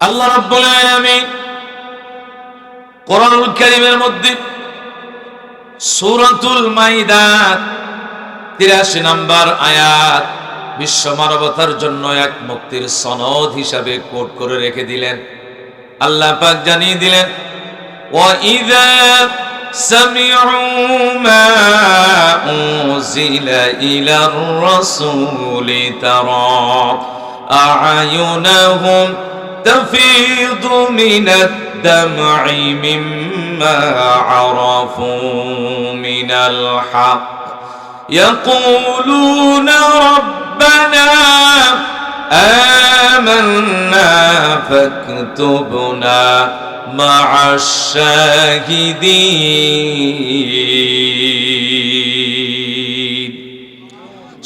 আল্লাহ রাব্বুল আলামিন কোরআনুল কারীমের মধ্যে সূরাতুল মাইদা 83 নম্বর আয়াত বিশ্ব মানবতার জন্য এক মুক্তির সনদ হিসাবে কোট করে রেখে দিলেন। আল্লাহ পাক জানিয়ে দিলেন, ওয়া ইযা সামি'ু মা উনজিলা ইলার রাসূলি তারা আ'য়ুনাহুম তাফীদু মিনাদ দাম'i মিম্মা আরাফু মিনাল হক يقولون ربنا آمنا فاكتبنا مع الشاهدين।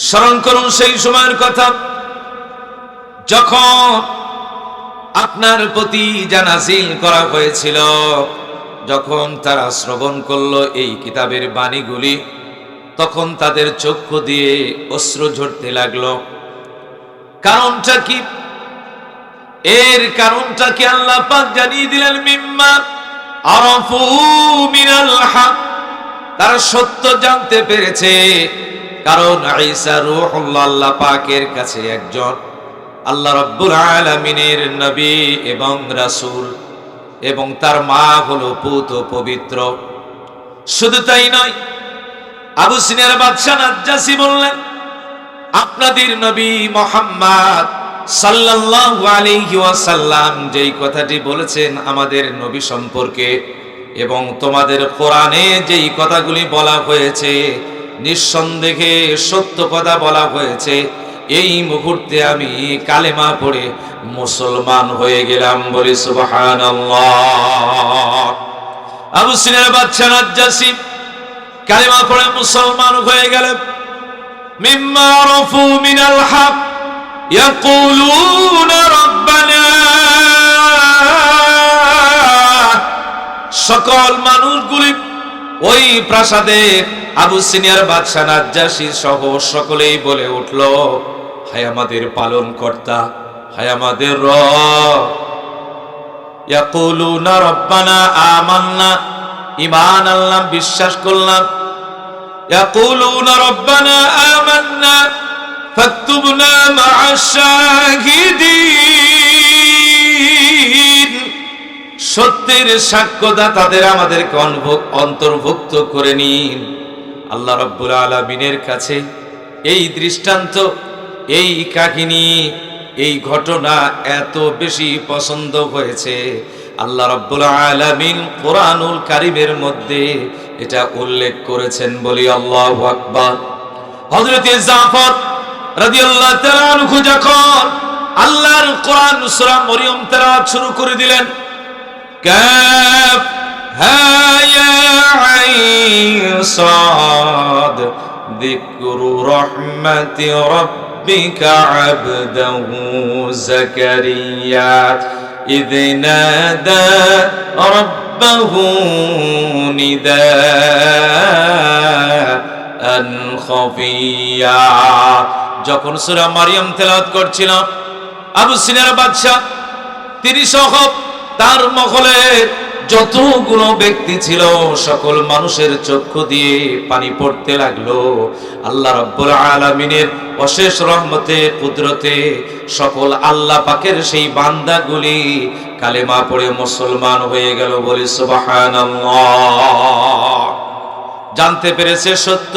স্মরণ করুন সেই সময়ের কথা যখন আপনার প্রতি যা নাযিল করা হয়েছিল, যখন তারা শ্রবণ করলো এই কিতাবের বাণীগুলি, তখন তাদের চক্ষু দিয়ে অশ্রু ঝরতে লাগলো। কারণটা কি? এর কারণটা কি আল্লাহ পাক জানিয়ে দিলেন, মিম্মা আরাফু মিনাল হক, তারা সত্য জানতে পেরেছে। কারণ ঈসা রূহুল্লাহ, আল্লাহ পাকের কাছে একজন আল্লাহ রাব্বুল আলামিনের নবী এবং রাসূল, এবং তার মা হলো পুত পবিত্র। শুধু তাই নয়, আবু সিনার বাদশা নাজ্জাসী বললেন, আপনাদের নবী মুহাম্মদ সাল্লাল্লাহু আলাইহি ওয়াসাল্লাম যেই কথাটি বলেছেন আমাদের নবী সম্পর্কে, এবং তোমাদের কোরআনে যেই কথাগুলি বলা হয়েছে, নিঃসন্দেহে সত্য কথা বলা হয়েছে। এই মুহূর্তে আমি কালেমা পড়ে মুসলমান হয়ে গেলাম, বলি সুবহানাল্লাহ। আবু সিনার বাদশা নাজ্জাসী কালেমা পড়ে মুসলমান হয়ে গেলেন। মিম্মা আরাফু মিনাল হক ইয়াকুলুনা রাব্বানা, সকল মানুষগুলি ওই প্রাসাদে আবু সিনিয়ার বাদশা নাজ্জাসী সহ সকলেই বলে উঠল, হায় আমাদের পালন কর্তা, হায় আমাদের রব। ইয়াকুলুনা রাব্বানা আমান্না, ঈমান আনলাম, বিশ্বাস করলাম। ইয়াকুলুনা রাব্বানা আমান্না ফাকতুবনা মা'আশ শাহিদিন, সত্যের সাক্ষ্যদাতাদের আমাদেরকে অন্তর্ভুক্ত করে নিন। আল্লাহ রাব্বুল আলামিনের কাছে এই দৃষ্টান্ত, এই কাহিনী, এই ঘটনা এত বেশি পছন্দ হয়েছে, আল্লাহ রাব্বুল আলামিন কোরআনুল কারীমের মধ্যে এটা উল্লেখ করেছেন, বলি আল্লাহু আকবার। হযরত জাফর রাদিয়াল্লাহু তাআলা আনহু যখন আল্লাহর কোরআন সূরা মরিয়ম তেলাওয়াত শুরু করে দিলেন, কাফ হা ইয়া আইন সাদ যিকরু রাহমাতি রাব্বিকা আবদাহু যাকারিয়া إذ نادى ربه نداء خفيا। যখন সূরা মারিয়াম তেলাওয়াত করছিল, আবু সিনার বাদশা তিনি সহ তার মহলে যতগুলো ব্যক্তি ছিল সকল মানুষের চক্ষু দিয়ে পানি পড়তে লাগলো। আল্লাহ রাব্বুল আলামিনের অশেষ রহমতে, কুদরতে সকল আল্লাহ পাকের সেই বান্দাগুলি কালেমা পড়ে মুসলমান হয়ে গেল, বলি সুবহানাল্লাহ। জানতে পেরেছে সত্য।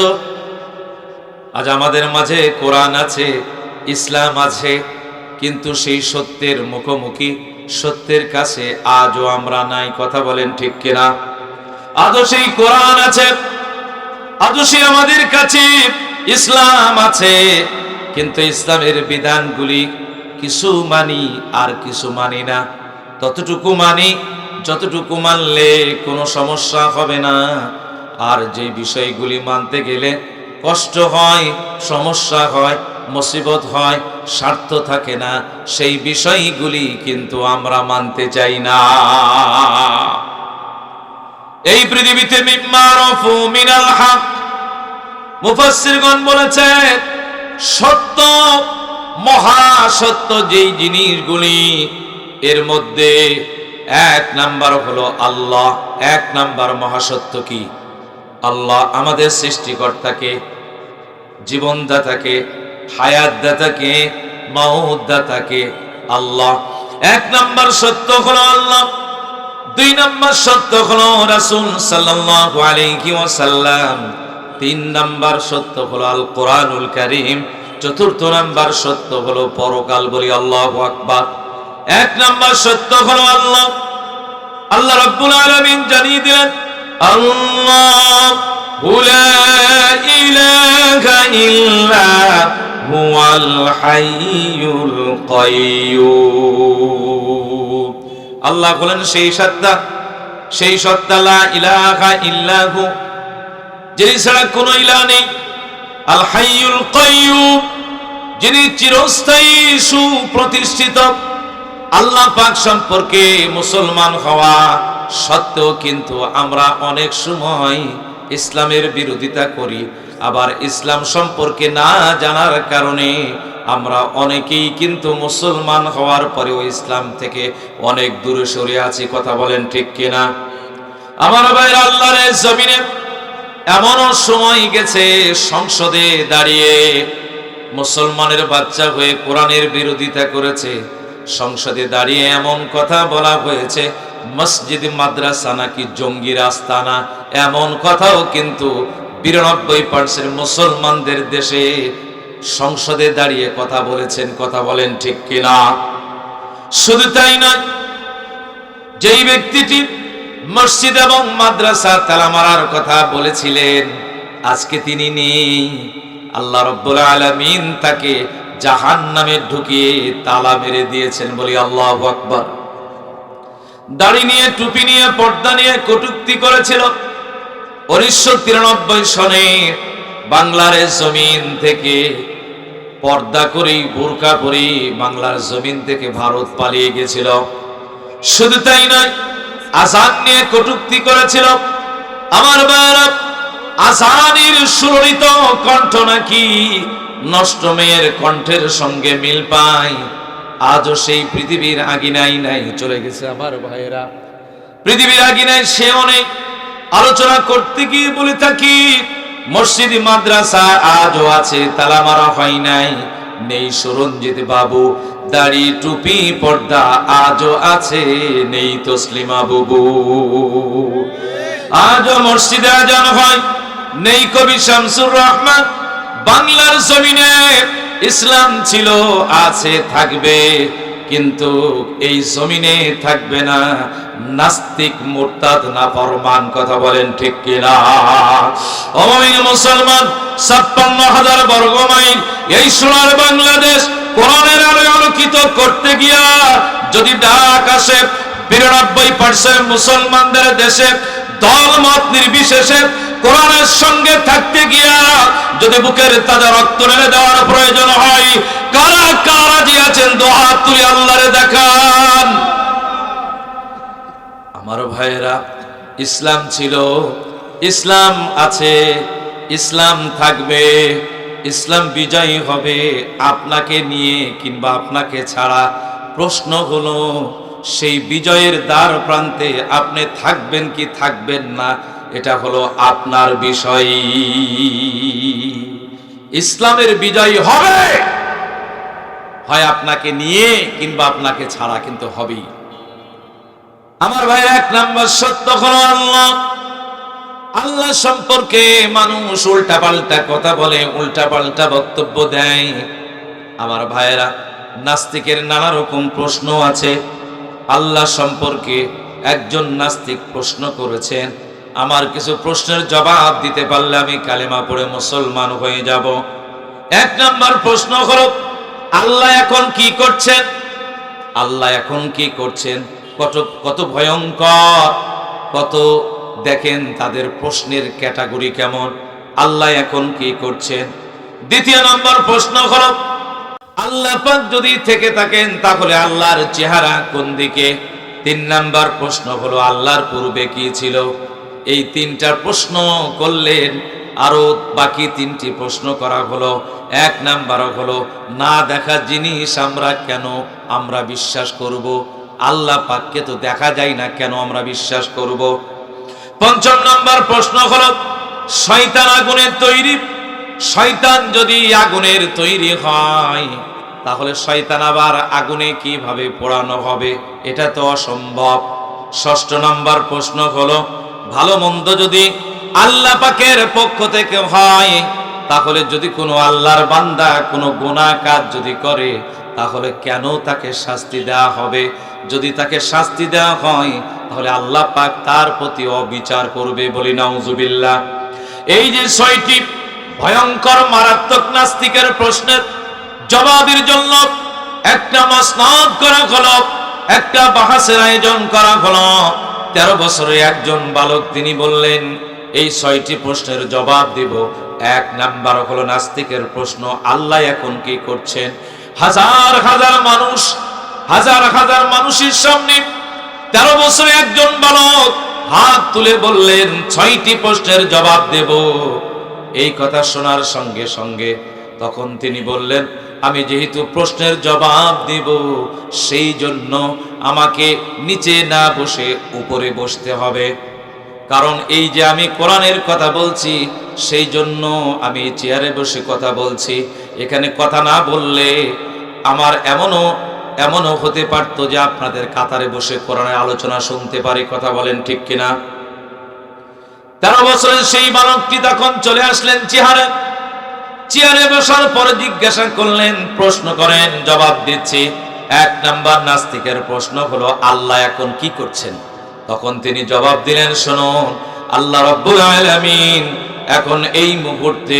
আজ আমাদের মাঝে কোরআন আছে, ইসলাম আছে, কিন্তু সেই সত্যের মুখোমুখি, সত্যের কাছে আজও আমরা নাই। কথা বলেন ঠিক কিনা? আজও সেই কোরআন আছে, আজও সেই আমাদের কাছে ইসলাম আছে, কিন্তু ইসলামের বিধানগুলি কিছু মানি আর কিছু মানি না। ততটুকু মানি যতটুকু মানলে কোনো সমস্যা হবে না, আর যে বিষয়গুলি মানতে গেলে কষ্ট হয়, সমস্যা হয়, মুসিবত হয়, স্বার্থ থাকে না, সেই বিষয়গুলি কিন্তু আমরা মানতে চাই না। এই পৃথিবীতে মিম্মা আরাফু মিনাল হক, মুফাসসিরগণ বলেছেন সত্য, মহা সত্য যেই জিনিসগুলি এর মধ্যে এক নাম্বার হলো আল্লাহ। এক নাম্বার মহাসত্য কি? আল্লাহ আমাদের সৃষ্টিকর্তাকে, জীবনদাতাকে, হায়াতদাতাকে, মওতদাতাকে আল্লাহ। এক নাম্বার সত্য হলো আল্লাহ। দুই নাম্বার সত্য হলো রাসূল সাল্লাল্লাহু আলাইহি ওয়াসাল্লাম। তিন নাম্বার সত্য হলো আল কোরআনুল কারীম। চতুর্থ নাম্বার সত্য হলো পরকাল। বলি আল্লাহু আকবার। এক নাম্বার সত্য হলো আল্লাহ। আল্লাহ রাব্বুল আলামিন জানিয়ে দিলেন, আল্লাহু লা ইলাহা ইল্লা হুয়াল হাইয়ুল কাইয়্যুম। আল্লাহ বলেন সেই সত্তা লা ইলাহা ইল্লাহু, যিনি ছাড়া কোনো ইলাহ নেই। আল হাইয়ুল কাইয়্যুম, যিনি চিরস্থায়ী সুপ্রতিষ্ঠিত। আল্লাহ পাক সম্পর্কে মুসলমান হওয়া সত্ত্বেও কিন্তু আমরা অনেক সময় ইসলামের বিরোধিতা করি। আবার ইসলাম সম্পর্কে না জানার কারণে আমরা অনেকেই কিন্তু মুসলমান হওয়ার পরেও ইসলাম থেকে অনেক দূরে সরে আছি। কথা বলেন ঠিক কিনা? আমার ভাইরা, আল্লাহর জমিনে এমনও সময় গেছে সংসদে দাঁড়িয়ে মুসলমানের বাচ্চা হয়ে কোরআনের বিরোধিতা করেছে। সংসদে দাঁড়িয়ে এমন কথা বলা হয়েছে মসজিদ মাদ্রাসা নাকি জঙ্গির আস্তানা। এমন কথাও কিন্তু 92% মুসলমানদের দেশে সংসদে দাঁড়িয়ে কথা বলেছেন। কথা বলেন ঠিক কিনা? শুধু তাই নয়, যেই ব্যক্তিটি মসজিদ এবং মাদ্রাসা তালা মারার কথা বলেছিলেন, আজকে তিনি নেই। আল্লাহ রাব্বুল আলামিন তাকে জাহান্নামে ঢুকিয়ে তালা মেরে দিয়েছেন। বলি আল্লাহু আকবার। দাড়ি নিয়ে, টুপি নিয়ে, পর্দা নিয়ে কটূক্তি করেছিল। 1993 সনে বাংলার জমিন থেকে পর্দা করেই, বোরকা পরেই বাংলার জমিন থেকে ভারত পালিয়ে গেছিল। শুধু তাই নয়, আযান নিয়ে কটূক্তি করেছিল। আমার ভাইরা, আযানের সুললিত কণ্ঠ নাকি নষ্ট মেয়ের কণ্ঠের সঙ্গে মিল পায়। আজও সেই পৃথিবীর আগিনাই নাই, চলে গেছে। আমার ভাইয়েরা, পৃথিবীর আগিনায় সে অনেক আলোচনা করতে গিয়ে বলে থাকি, মসজিদ মাদ্রাসা আজও আছে, তালা মারা হয় নাই। নেই সুরঞ্জিত বাবু, দাড়ি টুপি পর্দা আজও আছে, নেই তসলিমা বুবু। আজও মসজিদে আজান হয়, নেই কবি শামসুর রহমান। বাংলার জমিনে ইসলাম ছিল, আছে, থাকবে, কিন্তু এই জমিনে থাকবে না নাস্তিক, মুরতাদ, নাফরমান। কথা বলেন ঠিক কিনা? অমুসলিম মুসলমান 56,000 বর্গ মাইল এই সোনার বাংলাদেশ কোরআনের আলোয় আলোকিত করতে গিয়া যদি ডাক আসে 92% মুসলমানদের দেশে দল মত নির্বিশেষে কোরআনের সঙ্গে থাকতে গিয়া যদি বুকের তাজা রক্ত ঢেলে দেওয়ার প্রয়োজন হয়, কারা কারা রাজি আছেন? দুহাত তুলে আল্লাহরে দেখান। আমার ভাইয়েরা, ইসলাম ছিল, ইসলাম আছে, ইসলাম থাকবে, ইসলাম বিজয়ী হবে আপনাকে নিয়ে কিংবা আপনাকে ছাড়া। প্রশ্ন হলো, সেই বিজয়ের দ্বার প্রান্তে আপনি থাকবেন কি থাকবেন না, এটা হলো আপনার বিষয়। ইসলামের বিজয় হবে, হয় আপনাকে নিয়ে কিংবা আপনাকে ছাড়া, কিন্তু হবেই। আমার ভাই, এক নাম্বার সত্য হলো আল্লাহ। আল্লাহ সম্পর্কে মানুষ উল্টাপাল্টা কথা বলে, উল্টাপাল্টা বক্তব্য দেয়। আমার ভাইয়েরা, নাস্তিকের নানা রকম প্রশ্ন আছে আল্লাহ সম্পর্কে। একজন নাস্তিক প্রশ্ন করেছেন, আমার কিছু প্রশ্নের জবাব দিতে পারলে আমি কালেমা পড়ে মুসলমান হয়ে যাব। এক নাম্বার প্রশ্ন হলো, আল্লাহ এখন কি করছেন? আল্লাহ এখন কি করছেন? কত ভয়ঙ্কর, কত দেখেন তাদের প্রশ্নের ক্যাটাগরি কেমন। আল্লাহ এখন কি করছেন? দ্বিতীয় নম্বর প্রশ্ন হলো, আল্লাহ পাক যদি থেকে থাকেন তাহলে আল্লাহর চেহারা কোন দিকে? তিন নাম্বার প্রশ্ন হলো, আল্লাহর পূর্বে কি ছিল? এই তিনটা প্রশ্ন করলেন। আরো বাকি তিনটি প্রশ্ন করা হলো। এক নাম্বার হলো, না দেখা জিনিস আমরা কেন বিশ্বাস করব? আল্লাহ পাককে তো দেখা যায় না, কেন আমরা বিশ্বাস করব? পঞ্চম নম্বর প্রশ্ন হলো, শয়তান আগুনের তৈরি। শয়তান যদি আগুনের তৈরি হয়, তাহলে শয়তান আবার আগুনে কিভাবে পোড়ানো হবে? এটা তো অসম্ভব। ষষ্ঠ নম্বর প্রশ্ন হলো, ভালো মন্দ যদি আল্লাহ পাকের পক্ষ থেকে হয়, তাহলে যদি কোনো আল্লাহর বান্দা কোনো গুনাহ কাজ যদি করে, তাহলে কেন তাকে শাস্তি দেওয়া হবে? যদি তাকে শাস্তি দেওয়া হয়, তাহলে আল্লাহ পাক তার প্রতি অবিচার করবে, বলি নাউজুবিল্লাহ। এই যে 6টি ভয়ঙ্কর মারাত্মক নাস্তিকের প্রশ্নের জবাবের জন্য একটা মাসনাদ করা হলো, একটা বাহাসের আয়োজন করা হলো। 13 বছরের একজন বালক তিনি বললেন, এই 6টি প্রশ্নের জবাব দেব। 1 নাম্বার হলো নাস্তিকের প্রশ্ন, আল্লাহ এখন কি করছেন? হাজার হাজার মানুষের সামনে 13 বছরের একজন বালক হাত তুলে বললেন, 6টি প্রশ্নের জবাব দেব। এই কথা শোনার সঙ্গে সঙ্গে তখন তিনি বললেন, আমি যেহেতু প্রশ্নের জবাব দেব, সেই জন্য আমাকে নিচে না বসে উপরে বসতে হবে। কারণ এই যে আমি কোরআনের কথা বলছি, সেই জন্য আমি চেয়ারে বসে কথা বলছি। এখানে কথা না বললে আমার এমনও হতে পারতো যে আপনাদের কাতারে বসে কোরআনের আলোচনা শুনতে পারি। কথা বলেন ঠিক কিনা? 13 বছরের সেই বালকটি তখন চলে আসলেন চেয়ারে বসার পরে জিজ্ঞাসা করলেন, প্রশ্ন করেন, জবাব দিচ্ছি। 1 নাম্বার নাস্তিকের প্রশ্ন হলো, আল্লাহ এখন কি করছেন? তখন তিনি জবাব দিলেন, শুনুন, আল্লাহ রাব্বুল আলামিন এখন এই মুহূর্তে,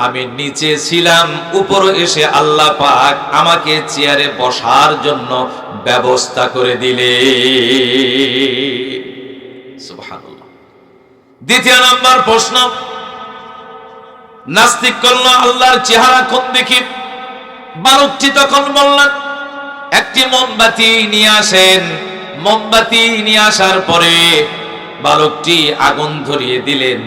আমি নিচে ছিলাম, উপরে এসে আল্লাহ পাক আমাকে চেয়ারে বসার জন্য ব্যবস্থা করে দিলেন। সুবহানাল্লাহ। 2 নাম্বার প্রশ্ন নাস্তিক করল, আল্লাহর চেহারা কোন দিকে? বালকটি তখন বললেন, একটি মোমবাতি নিয়ে আসেন। মোমবাতি নিয়ে আসার পরে বালকটি আগুন ধরিয়ে দিলেন।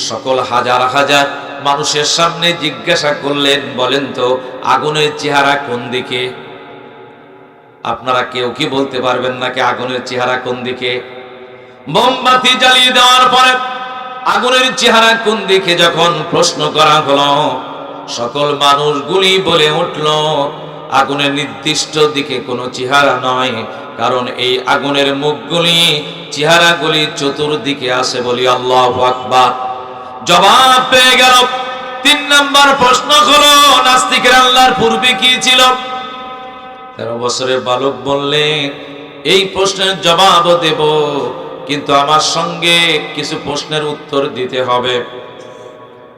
সকল হাজার মানুষের সামনে জিজ্ঞাসা করলেন, বলেন তো আগুনের চেহারা কোন দিকে? আপনারা কেউ কি বলতে পারবেন নাকি আগুনের চেহারা কোন দিকে? মোমবাতি জ্বালিয়ে দেওয়ার পরে আগুনের চেহারা কোন দিকে যখন প্রশ্ন করা হলো, সকল মানুষগুলি বলে উঠল, আগুনের নির্দিষ্ট দিকে কোনো চেহারা নয়, কারণ এই আগুনের মুখগুলি, চেহারাগুলি চতুর্দিকে আছে, বলি আল্লাহু আকবার। জবাব পেয়ে গেল। 3 নাম্বার প্রশ্ন হলো, নাস্তিকের আল্লাহর পূর্বে কি ছিল? 13 বছরের বালক বললেন, এই প্রশ্নের জবাব দেব, কিন্তু আমার সঙ্গে কিছু প্রশ্নের উত্তর দিতে হবে।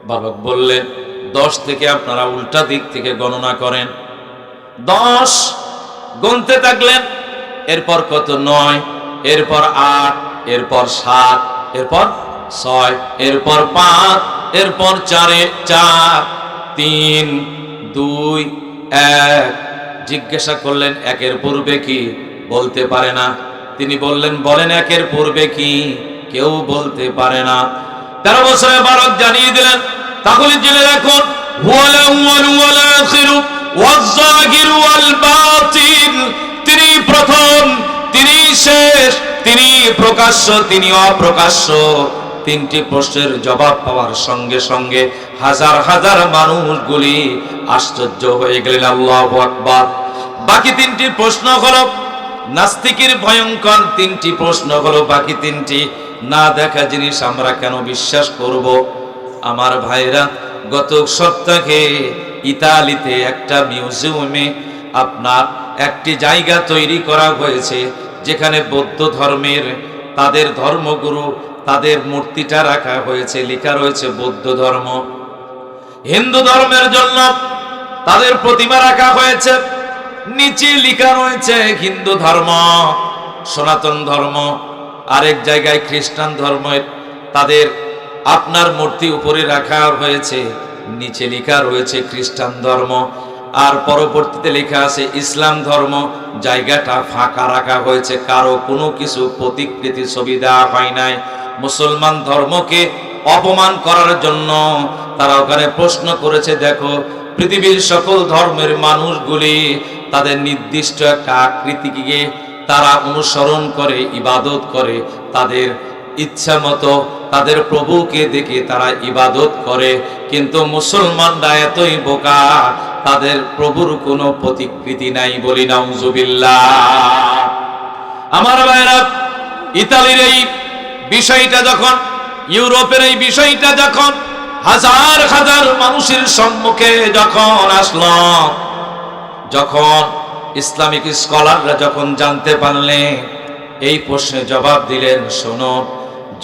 বালক বললেন, 10 থেকে আপনারা উল্টা দিক থেকে গণনা করেন। 10 গুনতে থাকলেন। এরপর কত? 9, এরপর 8, এরপর 7, এরপর 6, এরপর 5, এরপর 4, 3, 2, 1। জিজ্ঞাসা করলেন, 1-এর পূর্বে কি? বলতে পারে না। তিনি বললেন, বলেন 1-এর পূর্বে কি? কেউ বলতে পারে না। 13 বছরের বালক জানিয়ে দিলেন, তাহলে জেনে রাখুন, হুয়াল আউয়ালু ওয়াল আখিরু ওয়াজ যাহিরু ওয়াল বাতিন। তিনি প্রথম, তিনি শেষ, তিনি প্রকাশ্য, তিনি অপ্রকাশ্য। 3টি প্রশ্নের জবাব পাওয়ার সঙ্গে সঙ্গে হাজার মানুষগুলি আশ্চর্য হয়ে গেলেন। আল্লাহু আকবার। বাকি 3টি প্রশ্ন হলো নাস্তিকের ভয়ঙ্কর 3টি প্রশ্ন হলো, বাকি 3টি না দেখা জিনিস আমরা কেন বিশ্বাস করব? আমার ভাইরা, গত সপ্তাহে ইতালিতে একটা মিউজিয়ামে আপনার একটি জায়গা তৈরি করা হয়েছে, যেখানে বৌদ্ধ ধর্মের তাদের ধর্মগুরু, তাদের মূর্তিটা রাখা হয়েছে, লেখা রয়েছে বৌদ্ধ ধর্ম। হিন্দু ধর্মের জন্য তাদের প্রতিমা রাখা হয়েছে, নিচে লেখা রয়েছে হিন্দু ধর্ম, সনাতন ধর্ম। আরেক জায়গায় খ্রিস্টান ধর্মের তাদের আপনার মূর্তি উপরে রাখা হয়েছে, নিচে লেখা রয়েছে খ্রিস্টান ধর্ম। আর পরবর্তীতে লেখা আছে ইসলাম ধর্ম। জায়গাটা ফাঁকা রাখা হয়েছে, কারো কোনো কিছু প্রতিকৃতি ছবি দেওয়া হয় নাই। মুসলমান ধর্মকে অপমান করার জন্য তারা ওখানে প্রশ্ন করেছে, দেখো পৃথিবীর সকল ধর্মের মানুষগুলি তাদের নির্দিষ্ট একটা আকৃতিকে তারা অনুসরণ করে, ইবাদত করে, তাদের ইচ্ছা মতো তাদের প্রভুকে দেখে তারা ইবাদত করে। কিন্তু মুসলমানরা এতই বোকা, তাদের প্রভুর কোনো প্রতিকৃতি নাই, বলি নাউজুবিল্লাহ। আমার ভাইরা, ইতালির এই বিষয়টা যখন, ইউরোপের এই বিষয়টা যখন হাজার হাজার মানুষের সম্মুখে যখন আসলো, যখন ইসলামিক স্কলাররা যখন জানতে পারলেন, এই প্রশ্নে জবাব দিলেন, শোনো,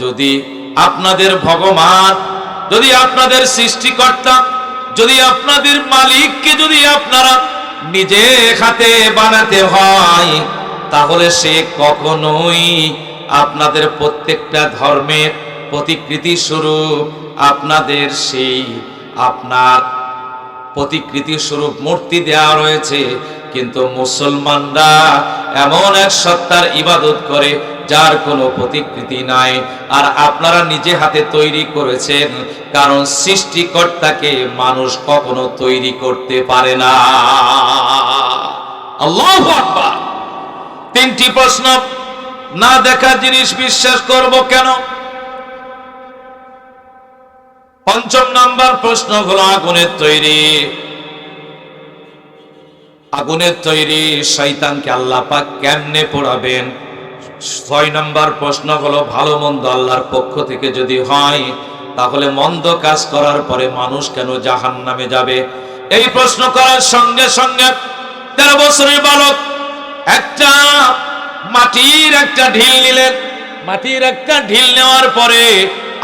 যদি আপনাদের ভগবান, যদি আপনাদের সৃষ্টিকর্তা, যদি আপনাদের মালিককে যদি আপনারা নিজে হাতে বানাতে হয়, তাহলে সে কখনোই আপনাদের প্রত্যেকটা ধর্মের প্রতিকৃতি স্বরূপ আপনাদের সেই আপনার প্রতিকৃতি স্বরূপ মূর্তি দেওয়া রয়েছে। কিন্তু মুসলমানরা এমন এক সত্তার ইবাদত করে যার কোনো প্রতিকৃতি নাই, আর আপনারা নিজে হাতে তৈরি করেছেন, কারণ সৃষ্টিকর্তাকে মানুষ কখনো তৈরি করতে পারে না। আল্লাহু আকবার। তিনটি প্রশ্ন, না দেখা জিনিস বিশ্বাস করব কেন? পঞ্চম নাম্বার প্রশ্ন হলো আগুনের তৈরি। আগুনের তৈরি শয়তানকে আল্লাহ পাক কেমনে পোড়াবেন? 6 নম্বর প্রশ্ন হলো ভালো মন্দ আল্লাহর পক্ষ থেকে যদি হয়, তাহলে মন্দ কাজ করার পরে মানুষ কেন জাহান্নামে যাবে? এই প্রশ্ন করার সঙ্গে সঙ্গে 13 বছরের বালক একটা মাটির একটা ঢিল নিলেন। মাটির একটা ঢিল নেওয়ার পরে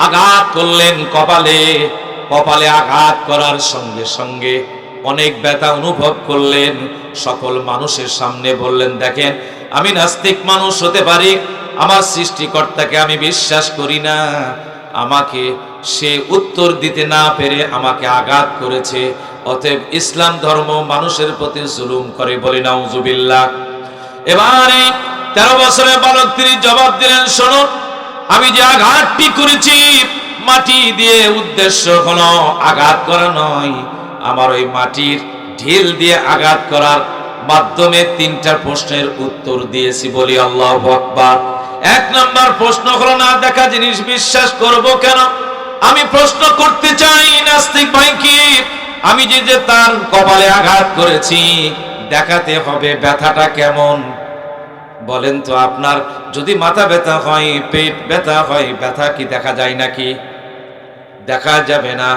আঘাত করলেন কপালে। কপালে আঘাত করার সঙ্গে সঙ্গে অনেক ব্যথা অনুভব করলেন। সকল মানুষের সামনে বললেন, দেখেন, আমি নাস্তিক মানুষ হতে পারি, আমার সৃষ্টিকর্তাকে আমি বিশ্বাস করি না, আমাকে সে উত্তর দিতে না পেরে আমাকে আঘাত করেছে, অতএব ইসলাম ধর্ম মানুষের প্রতি জুলুম করে, বলি নাউজুবিল্লাহ। এবারে 13 বছরের বালক তিনি জবাব দিলেন, শোনো, আমি যে আঘাতটি করেছি মাটি দিয়ে, উদ্দেশ্য হলো আঘাত করা নয়, আমার ওই মাটির ঢিল দিয়ে আঘাত করার মাধ্যমে 3টা প্রশ্নের উত্তর দিয়েছি, বলি আল্লাহু আকবার। 1 নম্বর প্রশ্ন হলো, না দেখা জিনিস বিশ্বাস করব কেন? আমি প্রশ্ন করতে চাই নাস্তিক ভাইকে, আমি যে তার কপালে আঘাত করেছি, দেখাতে হবে ব্যথাটা কেমন। বলেন তো, আপনার যদি মাথা ব্যথা হয়, পেট ব্যথা হয়, ব্যথা কি দেখা যায় নাকি? দেখা যাবে না।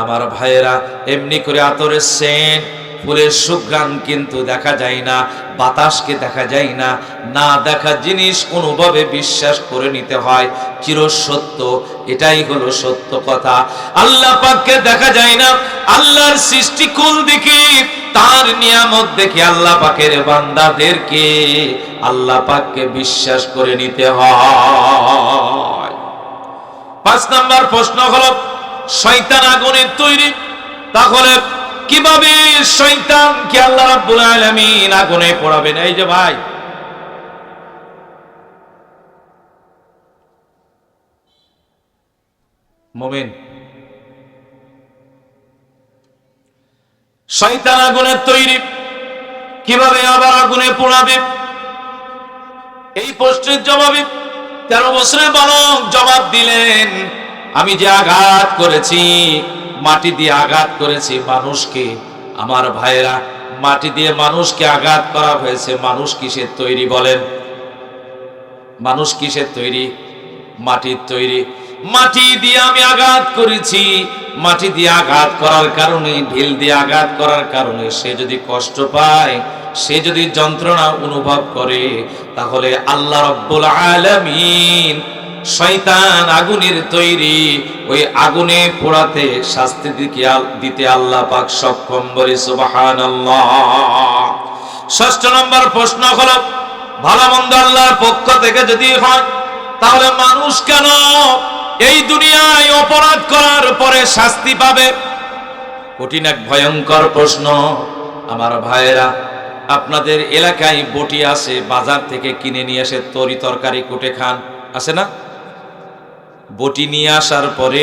আমার ভাইয়েরা, এমনি করে আতরের সেন্ট, ফুলের সুঘ্রাণ কিন্তু দেখা যায় না, বাতাসকে দেখা যায় না। না দেখা জিনিস অনুভবে বিশ্বাস করে নিতে হয়, চিরসত্য, এটাই হলো সত্য কথা। আল্লাহ পাককে দেখা যায় না, আল্লাহর সৃষ্টিকুল দেখি, তার নিয়ামত দেখে আল্লাহ পাকের বান্দাদেরকে আল্লাহ পাককে বিশ্বাস করে নিতে হয়। 5 নম্বর প্রশ্ন হলো, শয়তান আগুনের তৈরি, তাহলে কিভাবে শয়তানকে আল্লাহ রাব্বুল আলামিন আগুনে পোড়াবেন? এই যে ভাই, মুমিন, শয়তান আগুনের তৈরি, কিভাবে আবার আগুনে পোড়াবে? এই প্রশ্নের জবাবে 13 বছরের বালক জবাব দিলেন, আমি যে আঘাত করেছি, মাটি দিয়ে আঘাত করেছি মানুষকে। আমার ভাইরা, মাটি দিয়ে মানুষকে আঘাত করা হয়েছে, মানুষ কিসের তৈরি বলেন? মানুষ কিসের তৈরি? মাটির তৈরি। মাটি দিয়ে আমি আঘাত করেছি, মাটি দিয়ে আঘাত করার কারণে, ঢিল দিয়ে আঘাত করার কারণে সে যদি কষ্ট পায়, সে যদি যন্ত্রণা অনুভব করে, তাহলে আল্লাহ রাব্বুল আলামিন শয়তান আগুনের তৈরি, ওই আগুনে পোড়াতে শাস্তি দিতে আল্লাহ পাক সক্ষম, বলি সুবহানাল্লাহ। 6 নম্বর প্রশ্ন হলো, ভালো মন্দ আল্লাহর পক্ষ থেকে যদি হয়, তাহলে মানুষ কেন এই দুনিয়ায় অপরাধ করার পরে শাস্তি পাবে? কঠিন এক ভয়ঙ্কর প্রশ্ন। আমার ভাইয়েরা, আপনাদের এলাকায় বটি আছে, বাজার থেকে কিনে নিয়ে এসে তরি তরকারি কুটে খান, আছে না? বটি নিয়ে আসার পরে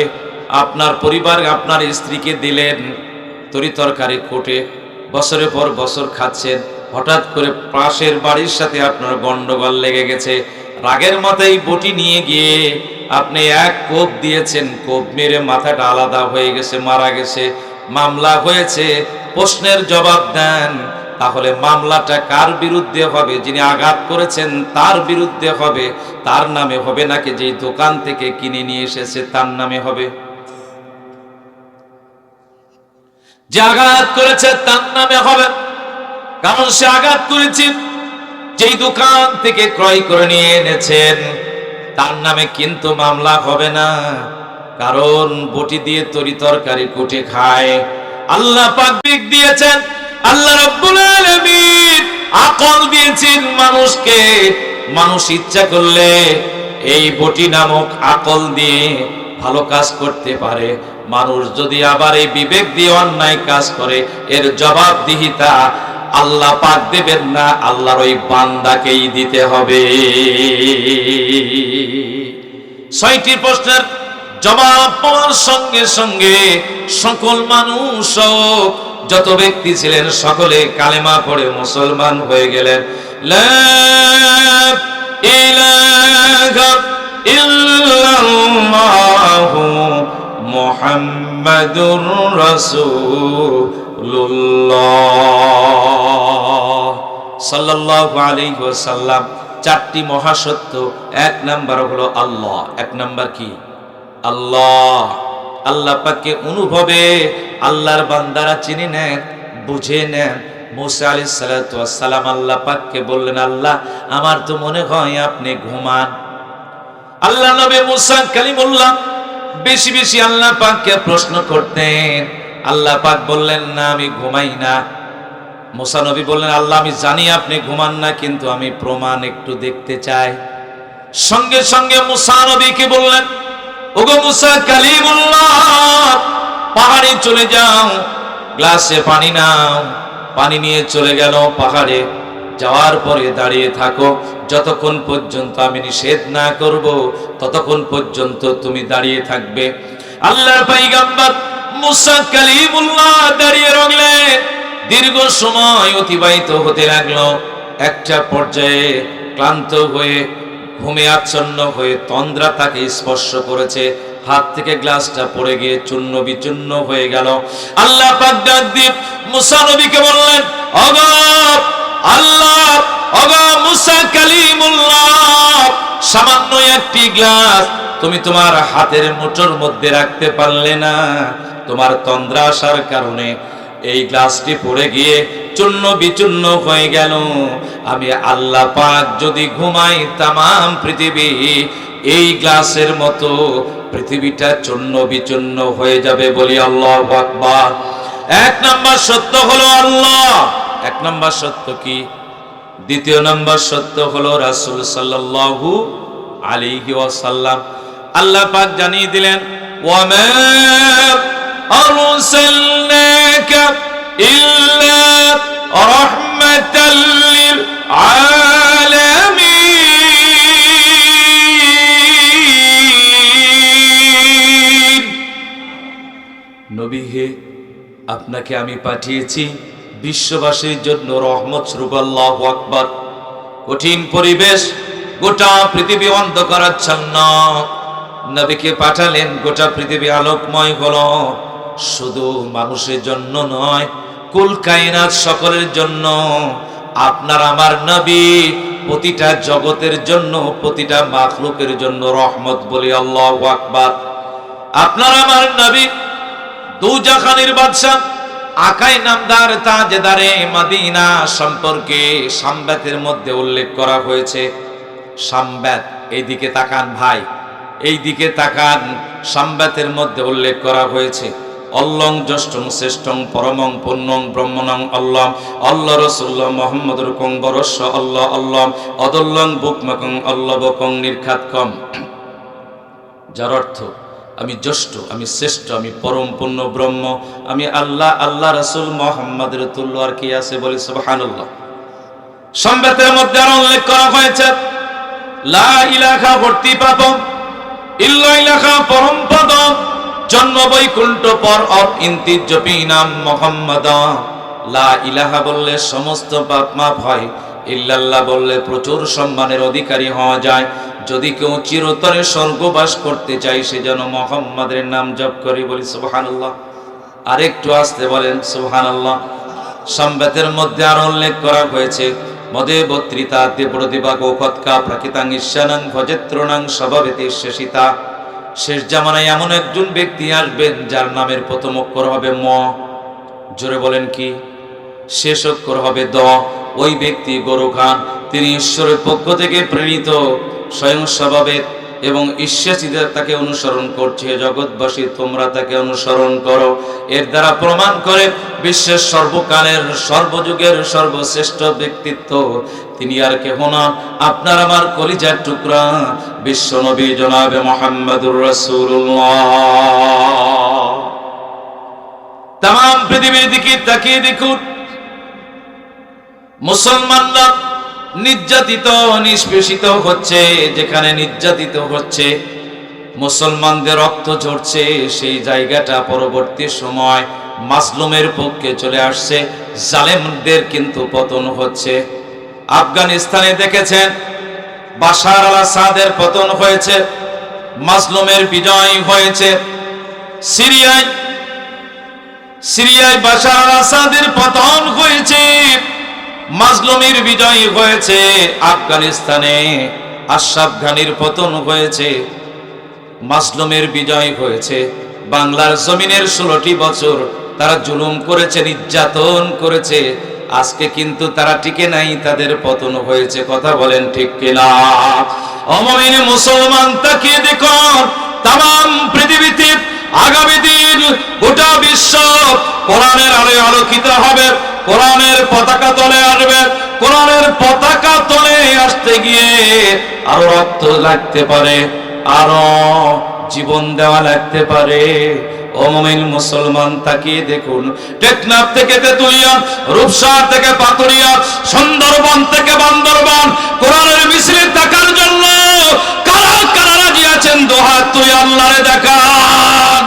আপনার পরিবার, আপনার স্ত্রীকে দিলেন তরি তরকারি কুটে, বছরের পর বছর খাচ্ছেন, হঠাৎ করে পাশের বাড়ির সাথে আপনার গন্ডগোল লেগে গেছে, রাগের মাথায় বটি নিয়ে গিয়ে আপনি এক কোপ দিয়েছেন, কোপ মেরে মাথাটা আলাদা হয়ে গেছে, মারা গেছে, মামলা হয়েছে, প্রশ্নের জবাব দেন। তাহলে মামলাটা কার বিরুদ্ধে হবে? যিনি আঘাত করেছেন তার বিরুদ্ধে হবে, তার নামে হবে, নাকি যেই দোকান থেকে কিনে নিয়ে এসেছে তার নামে হবে? যে আঘাত করেছে তার নামে হবে, কারণ সে আঘাত করেছে। যেই দোকান থেকে ক্রয় করে নিয়ে এনেছেন তার নামে কিন্তু মামলা হবে না, কারণ বটি দিয়ে তরি তরকারি কুটে খায়। আল্লাহ পাক বিবেক দিয়েছেন, আল্লাহ রাব্বুল আলামিন আকল দিয়েছেন মানুষকে। মানুষ ইচ্ছা করলে এই বটি নামক আকল দিয়ে ভালো কাজ করতে পারে। মানুষ যদি আবার এই বিবেক দিয়ে অন্যায় কাজ করে, এর জবাবদিহিতা আল্লাহ পাক দেবেন না, আল্লাহর ওই বান্দাকেই দিতে হবে। ৬টি প্রশ্নের জবাব পাওয়ার সঙ্গে সঙ্গে সকল মানুষ, যত ব্যক্তি ছিলেন সকলে কালেমা পড়ে মুসলমান হয়ে গেলেন। লা ইলাহা ইল্লাল্লাহু মুহাম্মাদুর রাসূলুল্লাহ সাল্লাল্লাহু আলাইহি ওয়াসাল্লাম। 4টি মহাসত্য। 1 নাম্বার হলো আল্লাহ। 1 নাম্বার কি? আল্লাহ। আল্লাহ পাককে অনুভবে আল্লাহর বান্দারা চিনে নেন, বুঝে নেন। মুসা আলাইহিস সালাতু ওয়াস সালাম আল্লাহ পাককে বললেন, আল্লাহ আমার তো মনে হয় আপনি ঘুমান। আল্লাহ নবী মুসা কালিমুল্লাহ বেশি বেশি আল্লাহ পাককে প্রশ্ন করতেন। আল্লাহ পাক বললেন, না আমি ঘুমাই না। মুসা নবী বললেন, আল্লাহ আমি জানি আপনি ঘুমান না, কিন্তু আমি প্রমাণ একটু দেখতে চাই। সঙ্গে সঙ্গে মুসা নবীকে বললেন, ওগো মুসা কালিমুল্লাহ, পাহাড়ে চলে যাও, গ্লাসে পানি নাও। পানি নিয়ে চলে গেল পাহাড়ে। যাওয়ার পরে দাঁড়িয়ে থাকো, যতক্ষণ পর্যন্ত আমি নিষেধ না করব ততক্ষণ পর্যন্ত তুমি দাঁড়িয়ে থাকবে। আল্লাহর পয়গম্বর মুসা কালিমুল্লাহ দাঁড়িয়ে রইলেন। দীর্ঘ সময় অতিবাহিত হতে লাগলো। একটা পর্যায়ে ক্লান্ত হয়ে ঘুমে আচ্ছন্ন হয়ে তন্দ্রা তাকে স্পর্শ করেছে। হাত থেকে গ্লাসটা পড়ে গিয়ে চূর্ণ বিচূর্ণ হয়ে গেল। আল্লাহ পাক ডাক দিয়ে মুসা নবীকে বললেন, ওগো আল্লাহ, ওগো মুসা কালিমুল্লাহ, সামান্য একটি গ্লাস তুমি তোমার হাতের মুঠোর মধ্যে রাখতে পারলে না। তোমার তন্দ্রা আসার কারণে এই গ্লাসটি পড়ে গিয়ে চূর্ণ বিচূর্ণ হয়ে গেল। আমি আল্লাহ পাক যদি ঘুমাই, তামাম পৃথিবী এই গ্লাসের মতো পৃথিবীটা চূর্ণ বিচূর্ণ হয়ে যাবে। বলি আল্লাহু আকবার। 1 নাম্বার সত্য হলো আল্লাহ। 1 নাম্বার সত্য কি? 2 নাম্বার সত্য হলো রাসূল সাল্লাল্লাহু আলাইহি ওয়াসাল্লাম। আল্লাহ পাক জানিয়ে দিলেন, ওয়া মা আরসালনাকা ইল্লা রাহমাতাল লিল আলামিন। নবী হে, আপনাকে আমি পাঠিয়েছি বিশ্ববাসীর জন্য রহমত স্বরূপ। আল্লাহু আকবার। কঠিন পরিবেশ, গোটা পৃথিবী অন্ধকারাচ্ছন্ন, নবীকে পাঠালেন, গোটা পৃথিবী আলোকময় হলো। শুধু মানুষের জন্য নয়, কুল কায়নাত সকলের জন্য। আপনার আমার নবী প্রতিটা জগতের জন্য, প্রতিটা মাখলুকের জন্য রহমত। বলি আল্লাহু আকবার। আপনার আমার নবী দুজাহানের বাদশা আকাই নামদার তাজদারে মদিনা সম্পর্কে সামবেতের মধ্যে উল্লেখ করা হয়েছে। সামবেত, এইদিকে তাকান ভাই, এইদিকে তাকান। সামবেতের মধ্যে উল্লেখ করা হয়েছে, অল্লং জ্যেষ্ঠং শ্রেষ্ঠং পরমং পুণ্যং ব্রহ্মণং আল্লাহ আল্লাহ রসুল্লাহ মোহাম্মদুর কং বরস্য আল্লাহ আল্লাহ অদল্লং বুকমকং আল্লাহ বকং নির্ঘাতকম। যার অর্থ আমি জ্যেষ্ঠ, আমি শ্রেষ্ঠ, আমি পরম পুণ্য ব্রহ্ম, আমি আল্লাহ, আল্লাহ রসুল মোহাম্মদের তুল্য আর কি আছে? বলি সুবহানাল্লাহ। সম্বেতের মধ্যে আর উল্লেখ করা হয়েছে, লা ইলাহা ভর্তি পাপম, ইল্লা ইলাহা পরম পদম, জন্ম বৈকুণ্ঠ পর অপ ইন্তি জপি নাম মোহাম্মদ। লা ইলাহা বললে সমস্ত পাপ মাফ হয়, ইল্লাল্লাহ বললে প্রচুর সম্মানের অধিকারী হওয়া যায়। যদি কেউ চিরতরে স্বর্গবাস করতে চায় সে যেন মুহাম্মাদের নাম জপ করে। বলি সুবহানাল্লাহ। আরেকটু আসতে বলেন সুবহানাল্লাহ। সম্বেতের মধ্যে আরো উল্লেখ করা হয়েছে, মদে বত্রিতা দেবরদিবা গোখৎকা প্রাকৃতাং ঈশানাং ভজেত্রণাং স্বভাবেতে শেষিতা। শেষ জামানায় এমন একজন ব্যক্তি আসবেন যার নামের প্রথম অক্ষর হবে ম। জোরে বলেন কি? শেষ অক্ষর হবে দ। ওই ব্যক্তি গরু খান, তিনি ঈশ্বরের পক্ষ থেকে প্রেরিত স্বয়ং স্বভাবেত এবং ঈশ্বরীদের তাকে অনুসরণ করছে। জগৎবাসী তোমরা তাকে অনুসরণ করো। এর দ্বারা প্রমাণ করে বিশ্বের সর্বকালের সর্বযুগের সর্বশ্রেষ্ঠ ব্যক্তিত্ব তিনি আর কেহ না, আপনার আমার কলিজার টুকরা বিশ্ব নবী জনাবে মুহাম্মদুর রাসূলুল্লাহ। তাম পৃথিবীর দিকে তাকিয়ে দেখুন, মুসলমানরা নির্যাতিত নিষ্পেষিত হচ্ছে। যেখানে নির্যাতিত হচ্ছে, মুসলমানদের রক্ত ঝরছে, সেই জায়গাটা পরবর্তী সময় মাজলুমের পক্ষে চলে আসছে, জালেমদের কিন্তু পতন হচ্ছে। আফগানিস্তানে দেখেছেন বাশার আল আসাদের পতন হয়েছে, মাজলুমের বিজয় হয়েছে। সিরিয়ায় বাশার আল আসাদের পতন হয়েছে, মাজলুমের বিজয় হয়েছে। আফগানিস্তানে আশরাফ ঘানির পতন হয়েছে, মাজলুমের বিজয় হয়েছে। বাংলার জমিনের 16টি বছর তারা জুলুম করেছে, নির্যাতন করেছে। আজকে কিন্তু তারা টিকে নাই, তাদের পতন হয়েছে। কথা বলেন ঠিক কিনা? মুমিন মুসলমান তাকিয়ে দেখুন, তাম পৃথিবীতে আগামী দিন গোটা বিশ্ব কোরআনের আলোয় আলোকিত হবে, কোরআনের পতাকা তলে আসবে। কোরআনের পতাকা তলে আসতে গিয়ে আরো রক্ত লাগতে পারে, আরো জীবন দেওয়া লাগতে পারে। ও মুমিন মুসলমান তাকিয়ে দেখুন, টেকনাফ থেকে তেতুলিয়া, রূপসা থেকে পাতুরিয়া, সুন্দরবন থেকে বান্দরবান কোরআনের মিছিলে থাকার জন্য কারা কারা রাজি আছেন? দোহাত তুই আল্লাহরে দেখান।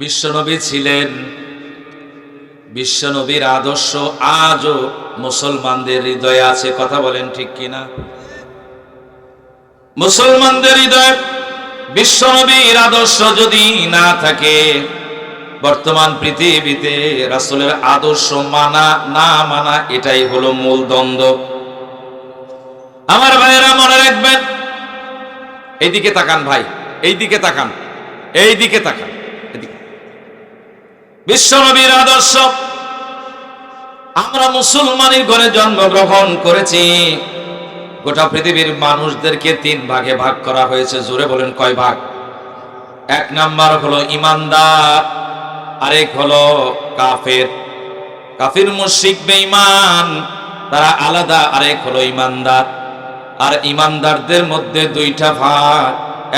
বিশ্বনবী ছিলেন, বিশ্বনবীর আদর্শ আজও মুসলমানদের হৃদয়ে আছে। কথা বলেন ঠিক কিনা? মুসলমানদের হৃদয়ে বিশ্বনবীর আদর্শ যদি না থাকে, বর্তমান পৃথিবীতে রাসূলের আদর্শ মানা না মানা এটাই হলো মূল দ্বন্দ্ব। আমার ভাইয়েরা মনে রাখবেন, এইদিকে তাকান ভাই, এইদিকে তাকান, এইদিকে তাকান। বিশ্বনবীর আদর্শ, আমরা মুসলমানের ঘরে জন্মগ্রহণ করেছি। গোটা পৃথিবীর মানুষদেরকে 3 ভাগে ভাগ করা হয়েছে। জোরে বলেন কয় ভাগ? 1 নাম্বার হলো ইমানদার, আরেক হলো কাফের। কাফির মুশরিক বেঈমান তারা আলাদা, আরেক হলো ইমানদার। আর ইমানদারদের মধ্যে 2টা ভাগ,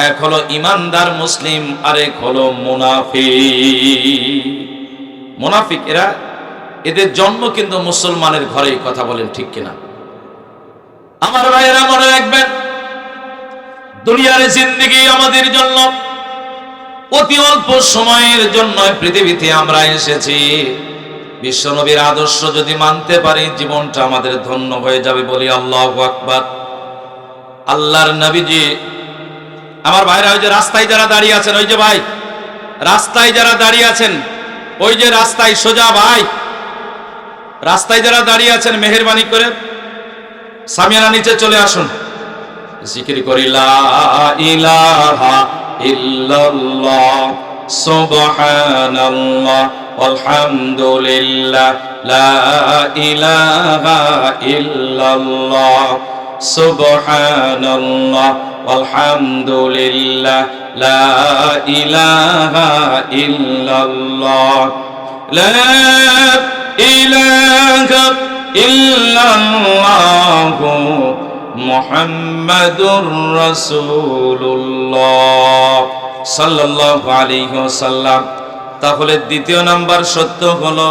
এক হলো ইমানদার মুসলিম, আরেক হলো মুনাফিক। মুনাফিক এদের জন্ম কিন্তু মুসলমানের ঘরেই। কথা বলেন ঠিক কিনা? আমার ভাইয়েরা মনে রাখবেন, দুনিয়ার জিন্দেগি আমাদের জন্য অতি অল্প সময়ের জন্য পৃথিবীতে আমরা এসেছি। বিশ্বনবীর আদর্শ যদি মানতে পারি, জীবনটা আমাদের ধন্য হয়ে যাবে। বলি আল্লাহু আকবার। আল্লাহর নবীজি, আমার ভাইরা, ওই যে রাস্তায় যারা দাঁড়িয়ে আছেন, ওই যে ভাই রাস্তায় যারা দাঁড়িয়ে আছেন, ওই যে রাস্তায় সোজা ভাই, রাস্তায় যারা দাঁড়িয়ে আছেন, মেহেরবানি করে সামিয়ানা নিচে চলে আসুন। জিকির করি লা ইলাহা ইল্লাল্লাহ সুবহানাল্লাহ আলহামদুলিল্লাহ লা ইলাহা ইল্লাল্লাহ সুবহানাল্লাহ আলহামদুলিল্লাহ লা ইলাহা ইল্লাল্লাহ লা ইলাহা ইল্লাল্লাহু মুহাম্মাদুর রাসূলুল্লাহ সাল্লাল্লাহু আলাইহি ওয়াসাল্লাম। তাহলে দ্বিতীয় নাম্বার সত্য হলো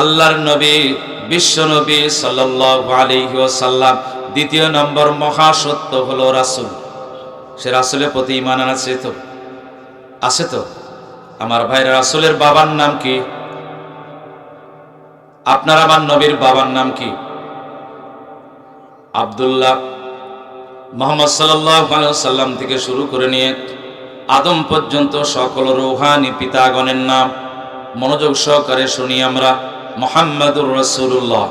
আল্লাহর নবী বিশ্ব নবী সাল্লাল্লাহু আলাইহি ওয়াসাল্লাম। দ্বিতীয় নম্বর মহাসত্য হলো রাসূল। সে রাসূলের প্রতি ঈমান আছে তো? আছে তো? আমার ভাইরা, রাসূলের বাবার নাম কি? আপনার আমার নবীর বাবার নাম কি? আব্দুল্লাহ। মুহাম্মদ সাল্লাল্লাহু আলাইহি ওয়াসাল্লাম থেকে শুরু করে নিয়ে আদম পর্যন্ত সকল রূহানি পিতাগণের নাম মনোযোগ সহকারে শুনি আমরা। মুহাম্মাদুর রাসূলুল্লাহ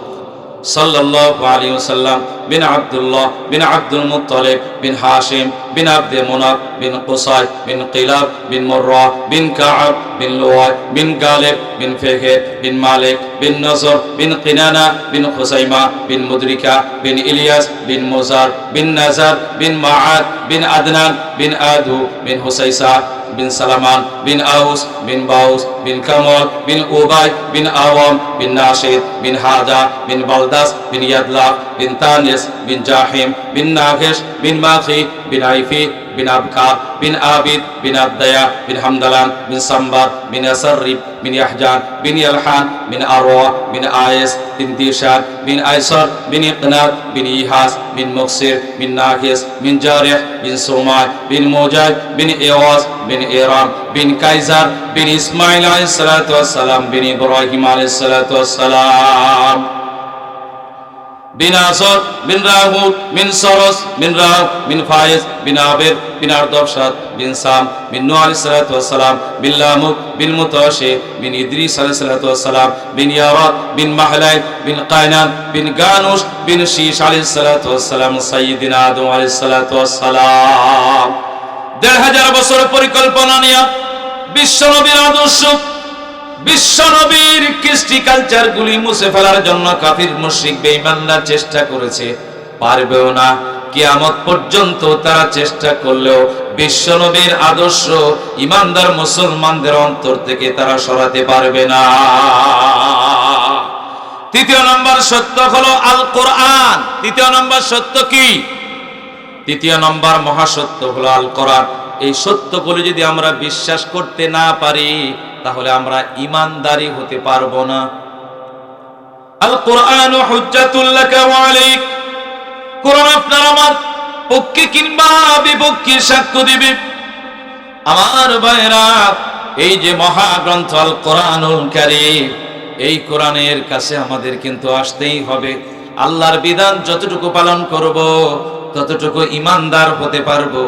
সাল্লাল্লাহু আলাইহি ওয়াসাল্লাম বিন আব্দুল্লাহ বিন আব্দুল মুত্তালিব বিন হাশিম বিন আব্দে মুনাফ বিন কুসাই বিন কিলাব বিন মুররা বিন কাআব বিন লুয়াই বিন গালিব বিন ফিহর বিন মালিক বিন নজর বিন কিনানা বিন খুসাইমা বিন মুদরিকা বিন ইলিয়াস বিন মুজার বিন নাজার বিন মাআদ বিন আদনান বিন আদু বিন হুসাইসা বিন সালামান বিন আউস বিন বাউস বিন কামল বিন উবাই বিন আওয়াম বিন নাশিদ বিন হাদা বিন বালদাস বিন ইয়াদলা বিন তানিস বিন জাহিম বিন নাগেশ বিন মাখি বিন আইফি বিন আবকার বিন আবিদ বিন আবদায়া বিন হামদালান বিন সাম্বার বিন আসরিব বিন ইয়াহজান বিন ইয়ালহান বিন আরওয়া বিন আয়েস বিন দিশান বিন আইসর বিন ইকনাদ বিন ইহাস বিন মুকসির বিন নাগিস বিন জারিহ বিন সুমাই বিন মুজাহিদ বিন ইওয়াস বিন ইরাম বিন কাইজার বিন ইসমাইল আলাইহিস সালাতু ওয়াস সালাম বিন ইব্রাহিম আলাইহিস সালাতু ওয়াস সালাম বিন আসর বিন রাহুত বিন সরস বিন রাহ বিন ফায়েজ বিন আবেদ বিন আরদবশাদ বিন সাম বিন নূহ আলাইহিস সালাতু ওয়াস সালাম বিন লামুক বিন মুতাশি বিন ইদ্রিস আলাইহিস সালাতু ওয়াস সালাম বিন ইয়ারাত বিন মাহলাই বিন কায়নান বিন গানুশ বিন শীশ আলাইহিস সালাতু ওয়াস সালাম সাইয়্যিদিনা আদম আলাইহিস সালাতু ওয়াস সালাম। ১৫০০ বছর পরিকল্পনা নিয়ে বিশ্বনবীর আদর্শ, বিশ্বনবীর কৃষ্টি কালচার গুলি মুছে ফেলার জন্য কাফির মুশরিক বেঈমানরা চেষ্টা করেছে, পারবেও না। কিয়ামত পর্যন্ত তারা চেষ্টা করলেও বিশ্বনবীর আদর্শ ঈমানদার মুসলমানদের অন্তর থেকে তারা সরাতে পারবে না। তৃতীয় নম্বর সত্য হলো আল কোরআন। তৃতীয় নম্বর সত্য কি? তৃতীয় নম্বর মহাসত্য হলো আল কোরআন। এই সত্যগুলো যদি আমরা বিশ্বাস করতে না পারি তাহলে আমরা ঈমানদারি হতে পারবো না। আল কোরআন হুজ্জাতুল লাকা ওয়া আলাইক। কোরআন আপনার আমার পক্ষে কিংবা বিপক্ষে সাক্ষ্য দিবে। আমার ভাইরা, এই যে মহাগ্রন্থ আল কোরআনুল কারীম, এই কোরআনের কাছে আমাদের কিন্তু আসতেই হবে। আল্লাহর বিধান যতটুকু পালন করব ততটুকু ঈমানদার হতে পারবো,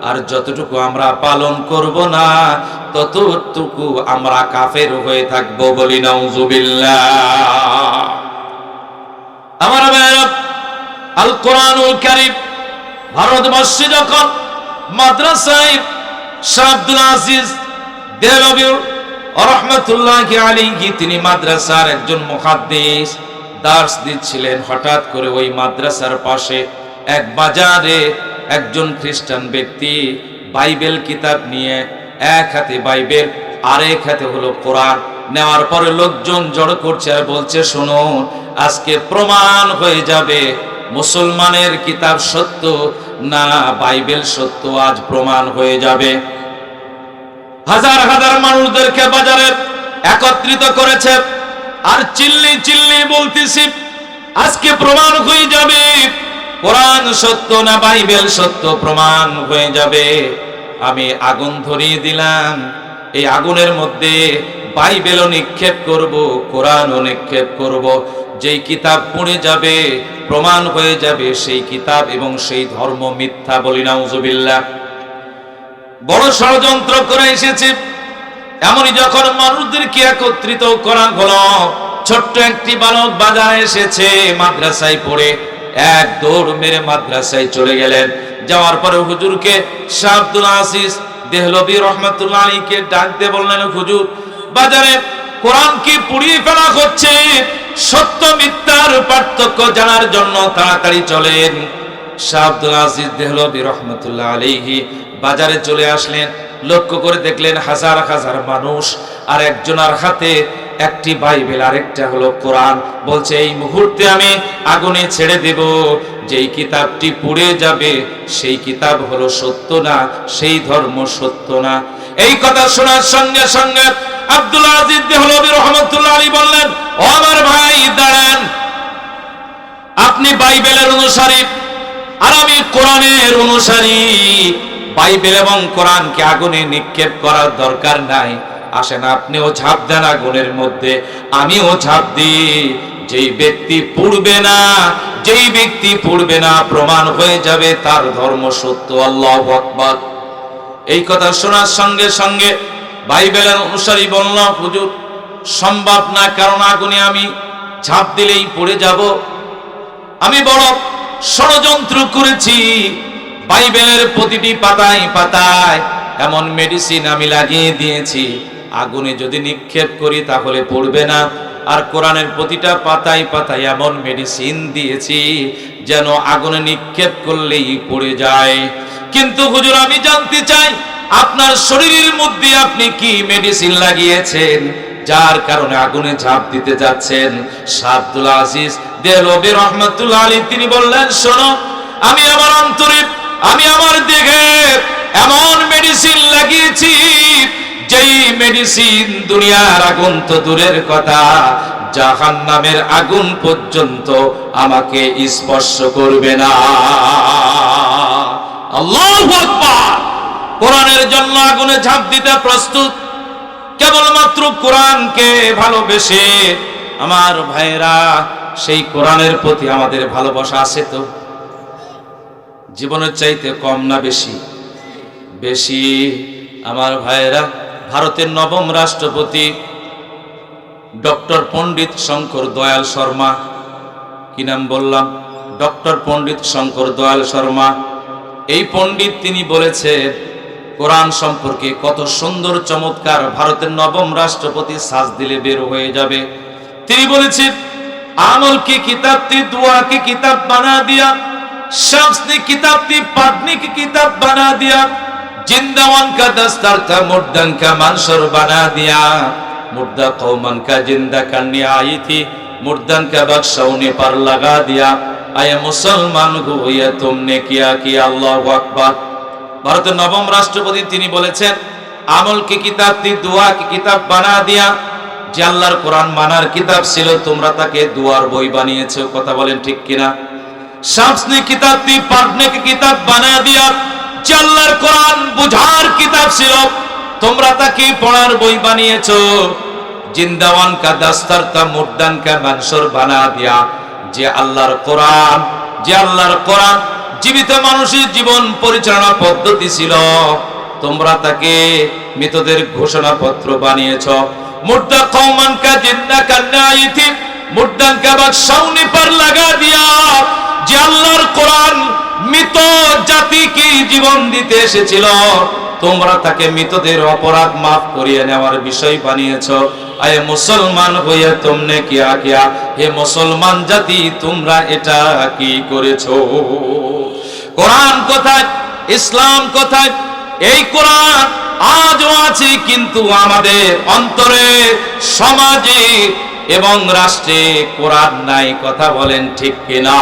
আর যতটুকু আমরা পালন করব না ততটুকু আমরা কাফের হয়ে থাকবো। বলি নাউজুবিল্লাহ। আমার ভাইরা, আল কোরআনুল কারীম ভারতবর্ষে যখন মাদ্রাসায় শাহ আব্দুল আজিজ দেহলভী রাহমাতুল্লাহি আলাইহি, তিনি মাদ্রাসার একজন মুহাদ্দিস দার্স দিচ্ছিলেন। হঠাৎ করে ওই মাদ্রাসার পাশে এক বাজারে একজন খ্রিস্টান ব্যক্তি বাইবেল কিতাব নিয়ে, এক হাতে বাইবেল আরেক হাতে হলো কোরআন নেওয়ার পরে লোকজন জড়ো করছে আর বলছে, শুনুন, আজকে প্রমাণ হয়ে যাবে মুসলমানের কিতাব সত্য না বাইবেল সত্য, আজ প্রমাণ হয়ে যাবে। হাজার হাজার মানুষদেরকে বাজারে একত্রিত করেছে আর চিল্লি চিল্লি বলতেছি, আজকে প্রমাণ হয়ে যাবে কোরআন সত্য না বাইবেল সত্য, প্রমাণ হয়ে যাবে। আমি আগুন ধরিয়ে দিলাম, এই আগুনের মধ্যে বাইবেলও নিক্ষেপ করব, কোরআনও নিক্ষেপ করব। যেই কিতাব পড়ে যাবে প্রমাণ হয়ে যাবে সেই কিতাব এবং সেই ধর্ম মিথ্যা। বলি নাউজুবিল্লাহ। বড় ষড়যন্ত্র করে এসেছে। এমনই যখন মানুষদেরকে একত্রিত করা হলো, ছোট্ট একটি বালক বাজারে এসেছে, মাদ্রাসায় পড়ে এক দৌড় মেরে মাদ্রাসায় চলে গেলেন। যাওয়ার পরে হুজুরকে শাহ আব্দুল আজিজ দেহলভী রাহমাতুল্লাহ আলাইহিকে ডাক দিয়ে বললেন, হুজুর, বাজারে কোরআন কি পুড়িয়ে ফেলা হচ্ছে, সত্য মিথ্যার পার্থক্য জানার জন্য তাড়াতাড়ি চলেন। শাহ আব্দুল আজিজ দেহলভী রাহমাতুল্লাহ আলাইহি বাজারে চলে আসলেন। লক্ষ্য করে দেখলেন হাজার হাজার মানুষ আর একজনের হাতে একটি বাইবেল আরেকটা হলো কোরআন। বলছে এই মুহূর্তে আমি আগুনে ছেড়ে দেব, যেই কিতাবটি পুড়ে যাবে সেই কিতাব হলো সত্য না, সেই ধর্ম সত্য না। এই কথা শোনার সঙ্গে সঙ্গে আব্দুল আজিজ দেহলভী রহমাতুল্লাহ আলাইহি বললেন, ও আমার ভাই দাঁড়ান, আপনি বাইবেলের অনুসারী আর আমি কোরআনের অনুসারী। বাইবেল এবং কোরআনকে আগুনে নিক্ষেপ করার দরকার নাই, আসেন আপনিও ঝাঁপ দেন আগুনের মধ্যে, আমিও ঝাঁপ দিই। যেই ব্যক্তি পড়বে না প্রমাণ হয়ে যাবে তার ধর্ম সত্য। আল্লাহু আকবার। এই কথা শোনার সঙ্গে সঙ্গে বাইবেলের অনুসারী বলল, হুজুর সম্ভব না, কারণ আগুনে আমি ঝাঁপ দিলেই পড়ে যাব। আমি বড় ষড়যন্ত্র করেছি, বাইবেলের প্রতিটি পাতায় পাতায় এমন মেডিসিন আমি লাগিয়ে দিয়েছি, আগুনে যদি নিক্ষেপ করি তাহলে পড়বে না। আর কোরআনের প্রতিটা পাতায় পাতায় এমন মেডিসিন দিয়েছি যেন আগুনে নিক্ষেপ করলেই পড়ে যায়। কিন্তু হুজুর আমি জানতে চাই আপনার শরীরের মধ্যে আপনি কি মেডিসিন লাগিয়েছেন যার কারণে আগুনে ঝাঁপ দিতে যাচ্ছেন? আব্দুল আজিজ দেহলভী রহমাতুল্লাহ আলাইহি তিনি বললেন, শোনো, আমি আমার অন্তরে, আমি আমার দেহে এমন মেডিসিন লাগিয়েছি, যেই মেডিসিন দুনিয়ার আগুন তো দূরের কথা, জাহান্নামের আগুন পর্যন্ত আমাকে স্পর্শ করবে না। আল্লাহু আকবার। কোরআনের জন্য আগুনে ঝাঁপ দিতে প্রস্তুত, কেবলমাত্র কোরআনকে ভালোবেসে। আমার ভাইরা, সেই কোরআনের প্রতি আমাদের ভালোবাসা আছে তো? জীবনের চাইতে কম না বেশি? বেশি। আমার ভাইরা, ভারতের নবম রাষ্ট্রপতি ডক্টর পণ্ডিত শঙ্কর দয়াল শর্মা, কি নাম বললাম? ডক্টর পণ্ডিত শঙ্কর দয়াল শর্মা। এই পণ্ডিত তিনি বলেছেন কোরআন সম্পর্কে কত সুন্দর চমৎকার, ভারতের নবম রাষ্ট্রপতি সাজ দিলে বের হয়ে যাবে। তিনি বলেছেন, আমল की किताब थी, दुआ की किताब बना दिया, शख्स ने किताब थी, पढ़ने की किताब बना दिया, जिंदावन का दस्तर था, मुर्दन का मंशर बना दिया, मुर्दा कौमन का जिंदा करने आई थी, मुर्दन का बक्सा उन्हें पर लगा दिया, आए मुसलमान को ये तुमने किया किया। अल्लाहु अकबर। ভারতের নবম রাষ্ট্রপতি তিনি বলেছেন, আমল কি কিতাব থি, দুয়া কি কিতাব বানা দিয়া, যে আল্লাহর কোরআন মানার কিতাব ছিল তোমরা তাকে দুয়ার বই বানিয়েছো। কথা বলেন ঠিক কিনা? শামস নে কিতাব থি, পড়নে কি কিতাব বানা দিয়া, যে আল্লাহর কোরআন বুঝার কিতাব ছিল তোমরা তাকে পড়ার বই বানিয়েছো। জিন্দাওয়ান কা দস্তার তা, মুর্দান কা মানসুর বানা দিয়া, যে আল্লাহর কোরআন জীবিত মানুষের জীবন পরিচালনা পদ্ধতি ছিল, তোমরা তাকে মৃতদের ঘোষণাপত্র বানিয়েছ। মুর্দা কওমান কা জিন্দা করনে আই থি, মুর্দান কা বক্সাউনে পর লাগা দিয়া, যে আল্লাহর কোরআন মৃত জাতিকে জীবন দিতে এসেছিল তোমরা তাকে মৃতদের অপরাধ মাফ করিয়ে নেওয়ার বিষয় বানিয়েছ। আয়ে মুসলমান হয়ে তোমনে কিয়া কিয়া, হে মুসলমান জাতি তোমরা এটা কি করেছো? কোরআন কোথায়? ইসলাম কোথায়? এই কোরআন আজও আছে, কিন্তু আমাদের অন্তরে, সমাজে এবং রাষ্ট্রে কোরআন নাই। কথা বলেন ঠিক কিনা?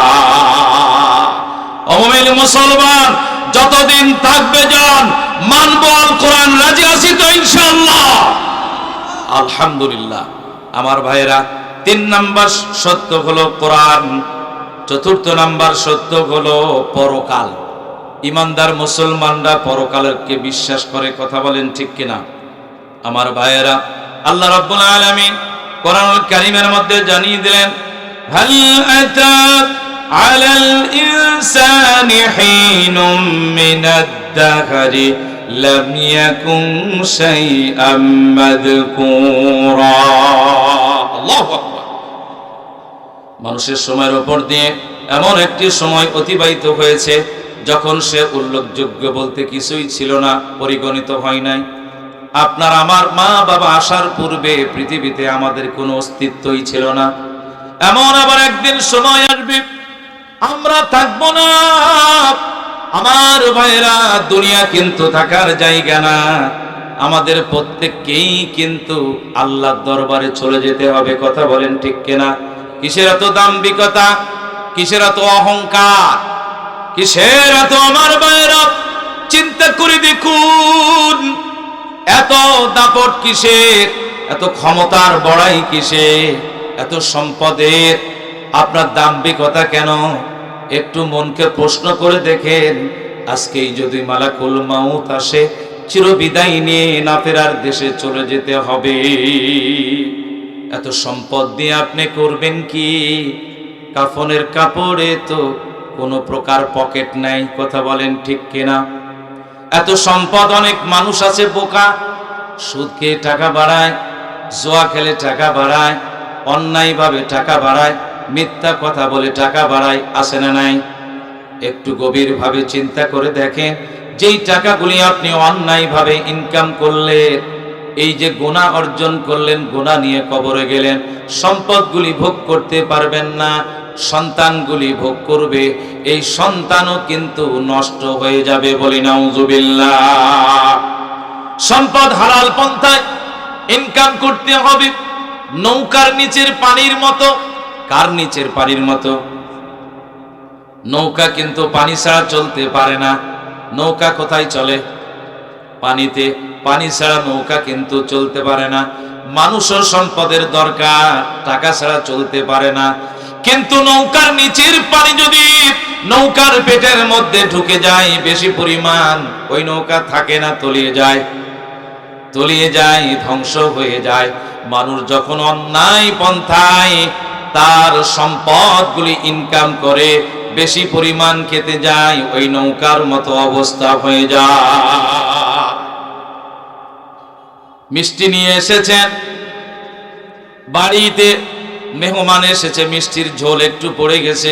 মুমিন মুসলমান যতদিন থাকবে যান মানব আল কোরআন, রাজি আছি তো ইনশাআল্লাহ? আলহামদুলিল্লাহ। আমার ভাইরা, 3 নাম্বার সত্য হলো কোরআন, 4th নাম্বার সত্য হলো পরকাল। ইমানদার মুসলমানরা পরকালকে বিশ্বাস করে। কথা বলেন ঠিক কিনা? আমার ভাইয়েরা, আল্লাহ রাব্বুল আলামিন কোরআনুল কারীমের মধ্যে জানিয়ে দিলেন, হাল আতা আলাল ইনসানি হিনুম মিনাদ দাহরি লাম ইয়াকুন শাইআম মাযকুরা। আল্লাহু আকবার। মানুষের সময়ের উপর দিয়ে এমন একটি সময় অতিবাহিত হয়েছে যখন সে উল্লেখযোগ্য বলতে কিছুই ছিল না, পরিগণিত হয় নাই। আপনার আমার মা বাবা আসার পূর্বে পৃথিবীতে আমাদের কোনো অস্তিত্বই ছিল না। এমন আবার একদিন সময় আসবে আমরা থাকবো না। আমার ভাইরা, দুনিয়া কিন্তু থাকার জায়গা না। আমাদের প্রত্যেককেই কিন্তু আল্লাহর দরবারে চলে যেতে হবে। কথা বলেন ঠিক কিনা? কিসের এত দাম্ভিকতা, কিসের এত অহংকার, কিসের এত? আমার ভাইরা চিন্তা করে দেখুন, এত দাপট কিসের, এত ক্ষমতার বড়াই কিসে, এত সম্পদের আপনার দাম্ভিকতা কেন? একটু মনকে প্রশ্ন করে দেখেন, আজকেই যদি মালাকুল মাউত আসে, চিরবিদায় নিয়ে না ফেরার দেশে চলে যেতে হবে, এত সম্পদ দিয়ে আপনি করবেন কি? কাফনের কাপড়ে তো কোনো প্রকার পকেট নাই। কথা বলেন ঠিক কিনা? এত সম্পদ, অনেক মানুষ আছে বোকা, সুদ খেয়ে টাকা বাড়ায়, জুয়া খেলে টাকা বাড়ায়, অন্যায়ভাবে টাকা বাড়ায়, মিথ্যা কথা বলে টাকা বাড়ায়, আছে না নাই? একটু গভীরভাবে চিন্তা করে দেখেন, যেই টাকাগুলি আপনি অন্যায়ভাবে ইনকাম করলেন, এই যে গুনাহ অর্জন করলেন, গুনাহ নিয়ে কবরে গেলেন, সম্পদগুলি ভোগ করতে পারবেন না, সন্তানগুলি ভোগ করবে, এই সন্তানও কিন্তু নষ্ট হয়ে যাবে। বলি নাউজুবিল্লাহ। সম্পদ হালাল পন্থায় ইনকাম করতে হবে। নৌকার নিচের পানির মতো। কার নিচের পানির মতো? নৌকা কিন্তু পানি ছাড়া চলতে পারে না। নৌকা কোথায় চলে? পানিতে। পানি ছাড়া নৌকা কিন্তু চলতে পারে না। মানুষের সম্পদের দরকার, টাকা ছাড়া চলতে পারে না। কিন্তু নৌকার নিচের পানি যদি নৌকার পেটের মধ্যে ঢুকে যায় বেশি পরিমাণ, ওই নৌকা থাকে না, তলিয়ে যায়, তলিয়ে যায়, ধ্বংস হয়ে যায়। মানুষ যখন অন্যায় পন্থায় তার সম্পদগুলি ইনকাম করে বেশি পরিমাণ খেতে যায়, ওই নৌকার মতো অবস্থা হয়ে যায়। মিষ্টি নিয়ে এসেছেন বাড়িতে, মেহমান এসেছে, মিষ্টির ঝোল একটু পড়ে গেছে,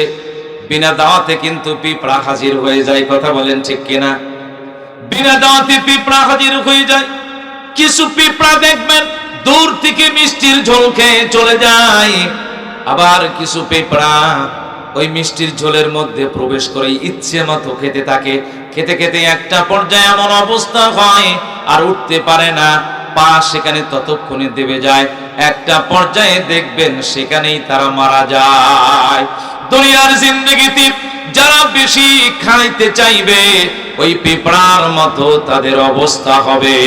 বিনা দাওয়াতে কিন্তু পিঁপড়া হাজির হয়ে যায়। কথা বলেন ঠিক কিনা? বিনা দাওয়াতে পিঁপড়া হাজির হয়ে যায়। কিছু পিঁপড়া দেখবেন দূর থেকে মিষ্টির ঝোল খেয়ে চলে যায়, আবার কিছু পিঁপড়া ওই মিষ্টির ঝোলের মধ্যে প্রবেশ করে ইচ্ছে মতো খেতে থাকে। খেতে খেতে একটা পর্যায়ে এমন অবস্থা হয় আর উঠতে পারে না, পা সেখানে ততক্ষণে দেবে যায়, একটা পর্যায়ে দেখবেন সেখানেই তারা মারা যায়। দুনিয়ার জিন্দেগিতে যারা বেশি খাইতে চাইবে, ওই পিঁপড়ার মতো তাদের অবস্থা হবে।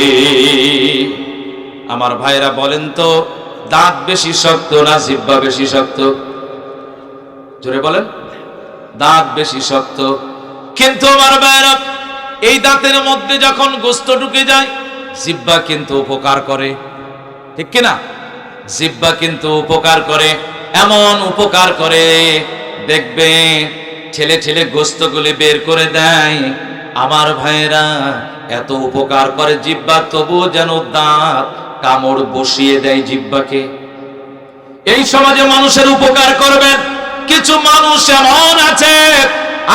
আমার ভাইরা বলেন তো, দাঁত বেশি শক্ত না জিহ্বা বেশি শক্ত? জোরে বলেন। দাঁত বেশি শক্ত। কিন্তু আমার ভাইরা, এই দাঁতের মধ্যে যখন গোস্ত ঢুকে যায়, জিহ্বা কিন্তু উপকার করে, ঠিক কিনা? জিহ্বা কিন্তু উপকার করে, এমন উপকার করে দেখবে ঠেলে ঠেলে গোস্তগুলি বের করে দেয়। আমার ভাইরা, এত উপকার করে জিহ্বা, তবুও যেন দাঁত কামড় বসিয়ে দেয় জিহ্বাকে। এই সমাজে মানুষের উপকার করবেন, কিছু মানুষ এমন আছে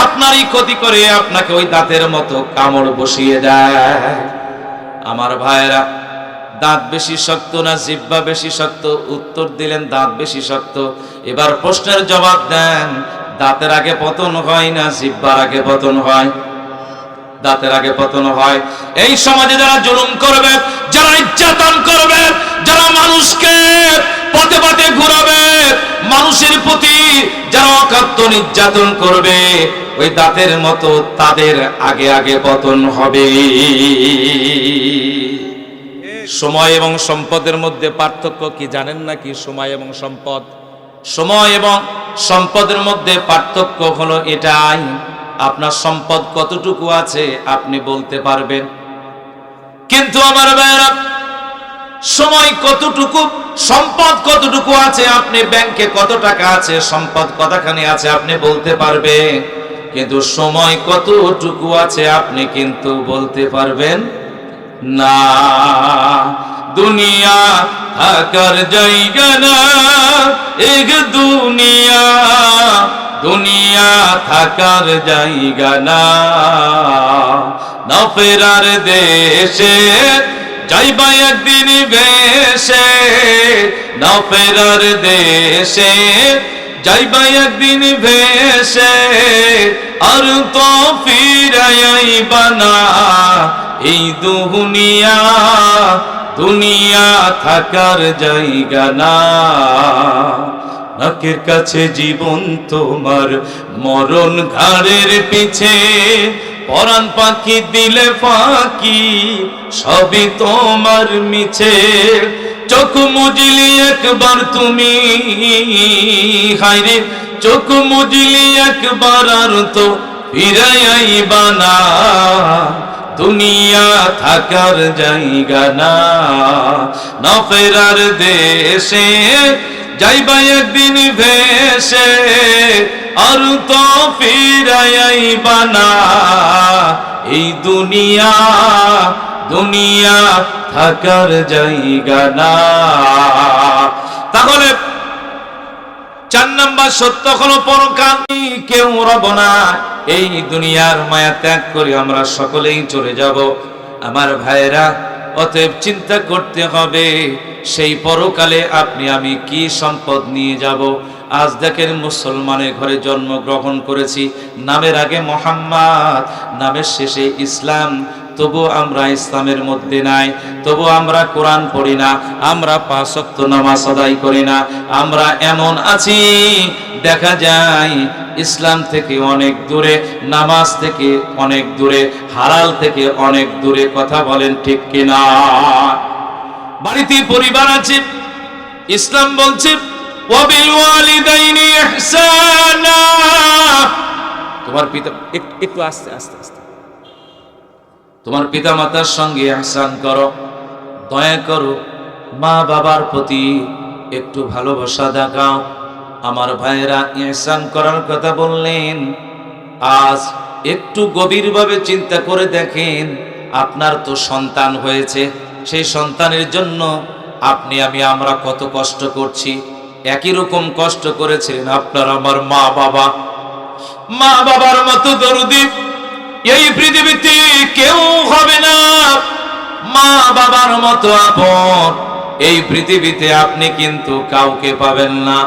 আপনারই ক্ষতি করে, আপনাকে ওই দাঁতের মতো কামড় বসিয়ে দেয়। আমার ভাইরা, দাঁত বেশি শক্ত না জিহ্বা বেশি শক্ত? উত্তর দিলেন দাঁত বেশি শক্ত। এবার প্রশ্নের জবাব দেন, দাঁতের আগে পতন হয় না জিহ্বার আগে পতন হয়? দাঁতের আগে পতন হয়। এই সমাজে যারা জুলুম করবে, যারা নির্যাতন করবে, যারা মানুষকে পথে পথে ঘুরাবে, মানুষের প্রতি যারা অকাত্য নির্যাতন করবে, ওই দাঁতের মতো তাদের আগে আগে পতন হবে। সময় এবং সম্পদের মধ্যে পার্থক্য কি জানেন নাকি? সময় এবং সম্পদ, সময় এবং সম্পদের মধ্যে পার্থক্য হলো এটাই, আপনার সম্পদ কতটুকু আছে আপনি বলতে পারবেন, কিন্তু আমার ভাইরা, সময় কতটুকু, সম্পদ কতটুকু আছে, আপনি ব্যাংকে কত টাকা আছে, সম্পদ কতখানি আছে আপনি বলতে পারবেন, কিন্তু সময় কতটুকু আছে আপনি কিন্তু বলতে পারবেন না। দুনিয়া থাকার জায়গা না, এক দুনিয়া, দুনিয়া থাকার জায়গা না, না ফেরার দেশে যাইবা একদিন ভেসে, না ফেরার দেশে যাইবা একদিন ভেসে, আর তো ফিরাইবা না এই দুনিয়া দুনিয়া থাকার জায়গা না। নাকের কাছে জীবন তোমার, মরণ ঘাড়ের পিছে, পরাণ পাখি দিলে ফাঁকি, সবই তোমার মিছে। চোখ মুজলি একবার তুমি, হায়রে চোখ মুজলি একবার আর তো ফিরে আইবা না। দুনিয়া থাকার জায়গা না, না ফেরার দেশে যাইবা একদিন ভেসে, আর তো ফিরে আইবা না। এই দুনিয়া দুনিয়া থাকার জায়গা না। তাহলে 4 নাম্বার সত্য হলো পরকাল, কেউ রব না। এই দুনিয়ার মায়া ত্যাগ করে আমরা সকলেই চলে যাব আমার ভাইরা। অতএব চিন্তা করতে হবে সেই পরকালে আপনি আমি কি সম্পদ নিয়ে যাব। আজ দেখেন মুসলমানের ঘরে জন্মগ্রহণ করেছি, নামের আগে মোহাম্মদ, নামের শেষে ইসলাম, তবু আমরা ইসলামের মধ্যে নাই, তবু আমরা কোরআন পড়ি না, আমরা 5 ওয়াক্ত নামাজ আদায় করি না। আমরা এমন আছি দেখা যায় ইসলাম থেকে অনেক দূরে, নামাজ থেকে অনেক দূরে, হালাল থেকে অনেক দূরে। কথা বলেন ঠিক কিনা? বাড়িতে পরিবার আছে, ইসলাম বলছে ওয়াবিল ওয়ালিদাইনি ইহসানা। তোমার পিতা একটু আস্তে আস্তে আস্তে, তোমার পিতা মাতার সঙ্গে ইহসান করো, দয়া করো, মা বাবার প্রতি একটু ভালোবাসা দেখাও। আমার ভাইয়েরা ইহসান করার কথা বললেন, আজ একটু গভীরভাবে চিন্তা করে দেখেন, আপনার তো সন্তান হয়েছে, সেই সন্তানের জন্য আপনি আমি আমরা কত কষ্ট করছি। একই রকম কষ্ট করেছিলেন আপনার আমার মা বাবা। মা বাবার মতো দরদি এই পৃথিবীতে কেউ হবে না। মা বাবার মতো আপন এই পৃথিবীতে আপনি কিন্তু কাউকে পাবেন না।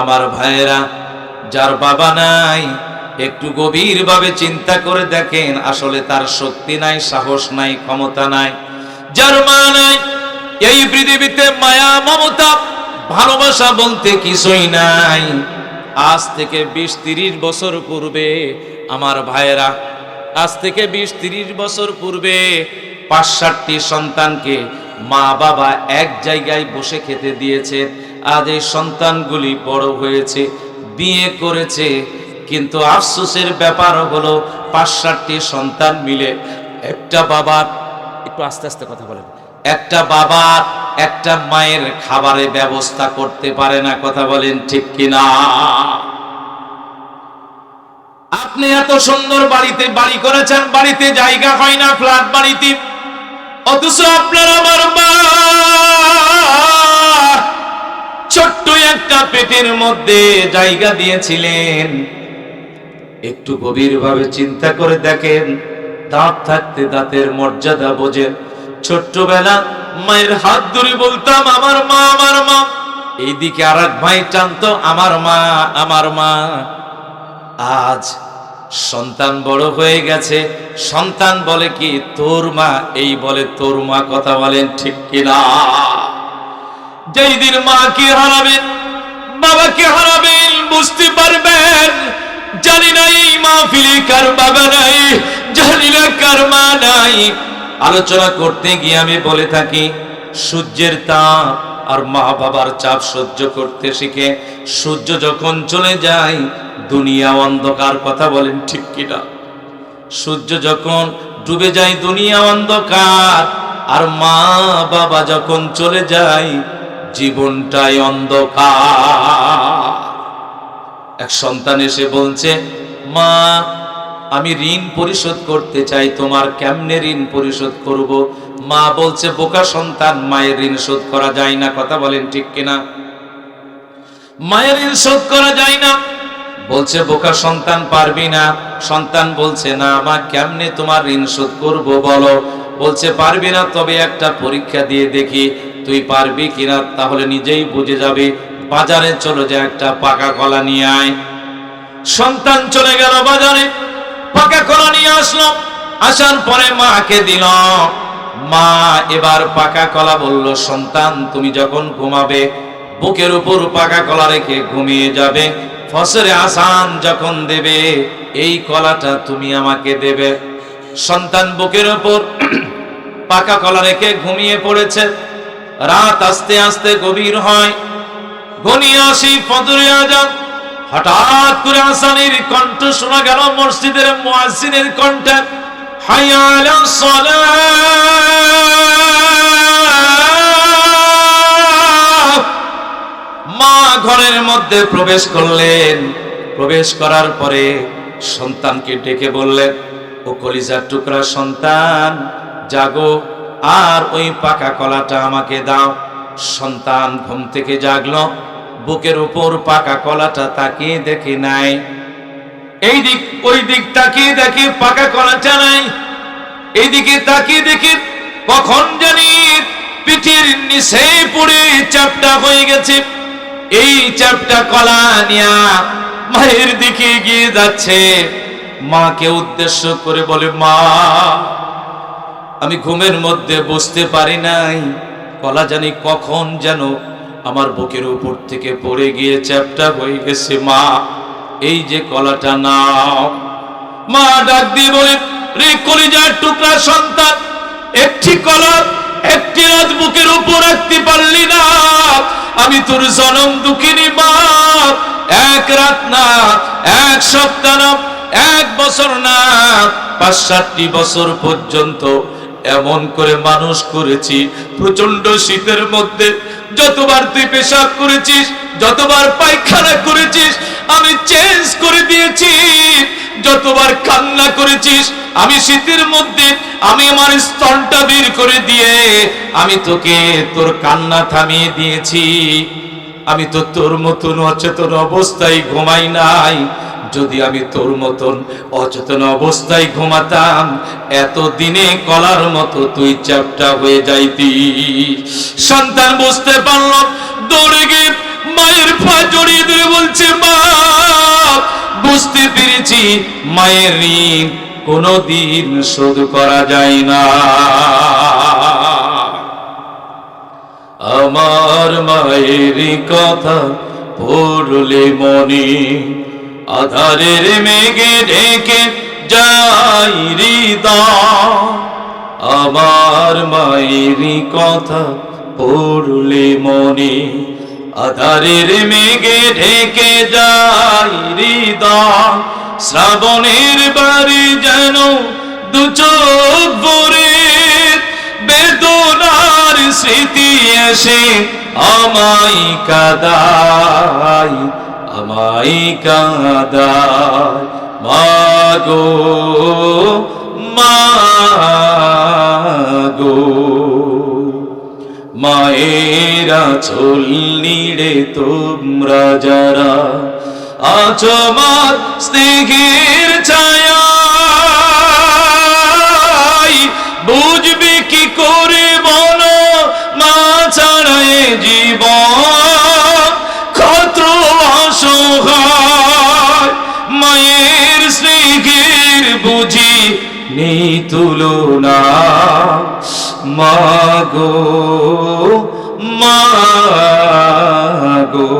আমার ভাইয়েরা, যার বাবা নাই একটু গভীরভাবে চিন্তা করে দেখেন, আসলে তার শক্তি নাই, সাহস নাই, ক্ষমতা নাই। যার মা নাই এই পৃথিবীতে মায়া মমতা ভালোবাসা বলতে কিছুই নাই। আজ থেকে 20-30 বছর পূর্বে আমার ভাইয়েরা, আজ থেকে 20-30 বছর পূর্বে 5-7টি সন্তানকে মা বাবা এক জায়গায় বসে খেতে দিয়েছে। আজ এই সন্তানগুলি বড় হয়েছে, বিয়ে করেছে, কিন্তু আফসোসের ব্যাপার হলো 5-7টি সন্তান মিলে একটা বাবার, একটু আস্তে আস্তে কথা বলেন, একটা বাবার একটা মায়ের খাবারের ব্যবস্থা করতে পারে না। কথা বলেন ঠিক কিনা? আপনি এত সুন্দর বাড়িতে বাড়ি করেছেন, বাড়িতে জায়গা হয় না, ফ্ল্যাট বাড়িতে, অথচ আপনার আমার মা ছোট্ট একটা পেটের মধ্যে জায়গা দিয়েছিলেন। একটু গভীরভাবে চিন্তা করে দেখেন, দাঁত থাকতে দাঁতের মর্যাদা বোঝেন। ছোট্টবেলা মায়ের হাত ধরে বলতাম আমার মা আমার মা, এইদিকে আর এক ভাই টানতো আমার মা আমার মা। আজ সন্তান বড় হয়ে গেছে, সন্তান বলে কি তোর মা, এই বলে তোর মা। কথা বলেন ঠিক কিনা? যেই দিন মাকে হারাবেন, বাবাকে হারাবেন, বুঝতে পারবেন জানি না এই মাহফিলে কার বাবা নাই, জানি না কার মা নাই। আলোচনা করতে গিয়ে আমি বলে থাকি, সূর্যের তাপ আর মা বাবার চাপ সহ্য করতে শিখে সূর্য যখন চলে যায় দুনিয়া অন্ধকার। কথা বলেন ঠিক কিনা? সূর্য যখন ডুবে যায় দুনিয়া অন্ধকার, আর মা বাবা যখন চলে যায় জীবনটাই অন্ধকার। এক সন্তান এসে বলছে, মা আমি ঋণ পরিশোধ করতে চাই, তোমার কেমনে ঋণ পরিশোধ করব? মা বলছে, বোকা সন্তান, মায়ের ঋণ শোধ করা যায় না। কথা বলেন ঠিক কিনা? মায়ের ঋণ শোধ করা যায় না। বলছে, বোকা সন্তান পারবি না। সন্তান বলছে, না মা কেমনে তোমার ঋণ শোধ করব বলো। বলছে, পারবি না, তবে একটা পরীক্ষা দিয়ে দেখি তুই পারবি কিনা, তাহলে নিজেই বুঝে যাবে। বাজারে চলে যা, একটা পাকা কলা নিয়ে আয়। সন্তান চলে গেল বাজারে, পাকা কলা নিয়ে আসলো। আসার পরে মাকে দিল। মা এবার পাকা কলা বলল, সন্তান তুমি যখন ঘুমাবে বুকের উপর পাকা কলা রেখে ঘুমিয়ে যাবে। ফজরে আসান যখন দেবে এই কলাটা তুমি আমাকে দেবে। সন্তান বুকের উপর পাকা কলা রেখে ঘুমিয়ে পড়েছে। রাত আস্তে আস্তে গভীর হয়, ঘনিয়ে আসি ফজরের আজান। হঠাৎ করে আসানের কণ্ঠ শোনা গেল, মসজিদের মুয়াজ্জিনের কণ্ঠ, হাইয়া আলাস সালাহ। মা ঘরের মধ্যে প্রবেশ করলেন। প্রবেশ করার পরে সন্তানকে ডেকে বললেন, ও কলিজার টুকরা সন্তান, জাগো আর ওই পাকা কলাটা আমাকে দাও। সন্তান ঘুম থেকে জাগলো, বুকের উপর পাকা কলাটা তাকিয়ে দেখে নাই। এই দিক ওই দিক তাকিয়ে দেখে পাকা কলাটা নাই। এইদিকে তাকিয়ে দেখে কখন জানি পিঠের নিচে পড়ে চ্যাপ্টা হয়ে গেছে। এই চ্যাপ্টা কলা নিয়া মায়ের দিকে গিয়ে যাচ্ছে। মাকে উদ্দেশ্য করে বলে, মা আমি ঘুমের মধ্যে বুঝতে পারি নাই, কলা জানি কখন যেন আমার বুকের উপর থেকে পড়ে গিয়ে চ্যাপ্টা হয়ে গেছে। মা এই যে কলাটা নাও। মা ডাক দিয়ে বলে, রে কলিজার টুকরা সন্তান, একটি কলা একটি রাত বুকের উপর রাখতে পারলি না। আমি তোর জনম দুঃখিনী মা, এক রাত না, এক সপ্তাহ না, এক বছর না, ৫-৭টি বছর পর্যন্ত এমন করে মানুষ করেছি। প্রচন্ড শীতের মধ্যে যতবার তুই পেশাব করেছিস, যতবার পায়খানা করেছিস আমি চেঞ্জ করে দিয়েছি। যতবার কান্না করেছিস আমি শীতের মধ্যে আমি আমার স্তনটা বের করে দিয়ে আমি তোকে তোর কান্না থামিয়ে দিয়েছি। আমি তো তোর মতন অচেতন অবস্থায় ঘুমাই নাই। যদি আমি তোর মতন অচেতন অবস্থায় ঘুমাতাম, এত দিনে কলার মতো তুই চ্যাপ্টা হয়ে যাইতি। সন্তান বুঝতে পারল, দৌড়ে গিয়ে মায়ের পা জড়িয়ে ধরে বলছে, মা বুঝতে পেরেছি মায়ের ঋণ কোনদিন শোধ করা যায় না। আমার মায়ের কথা পড়লে মনে আধারের মেঘে ঢেকে যাই হৃদয়। আমার মায়ের কথা পড়লে মনে আধারের মেঘে ঢেকে যাই হৃদয়। শ্রাবণের বাড়ি যেন দু চোখ ভরে বেদনার স্মৃতি এসে আমায় কাঁদায়, আমায় কাঁদায়। মাগো মাগো মায়েরা চল নিড়ে তোমরা যারা আছো মার স্নেহের ছায়া, বুঝবে কি করে বলো মা ছাড়ায় জীবন কত অসহায়। মায়ের স্নেহের বুঝি নেই তুলনা। মাগো মাগো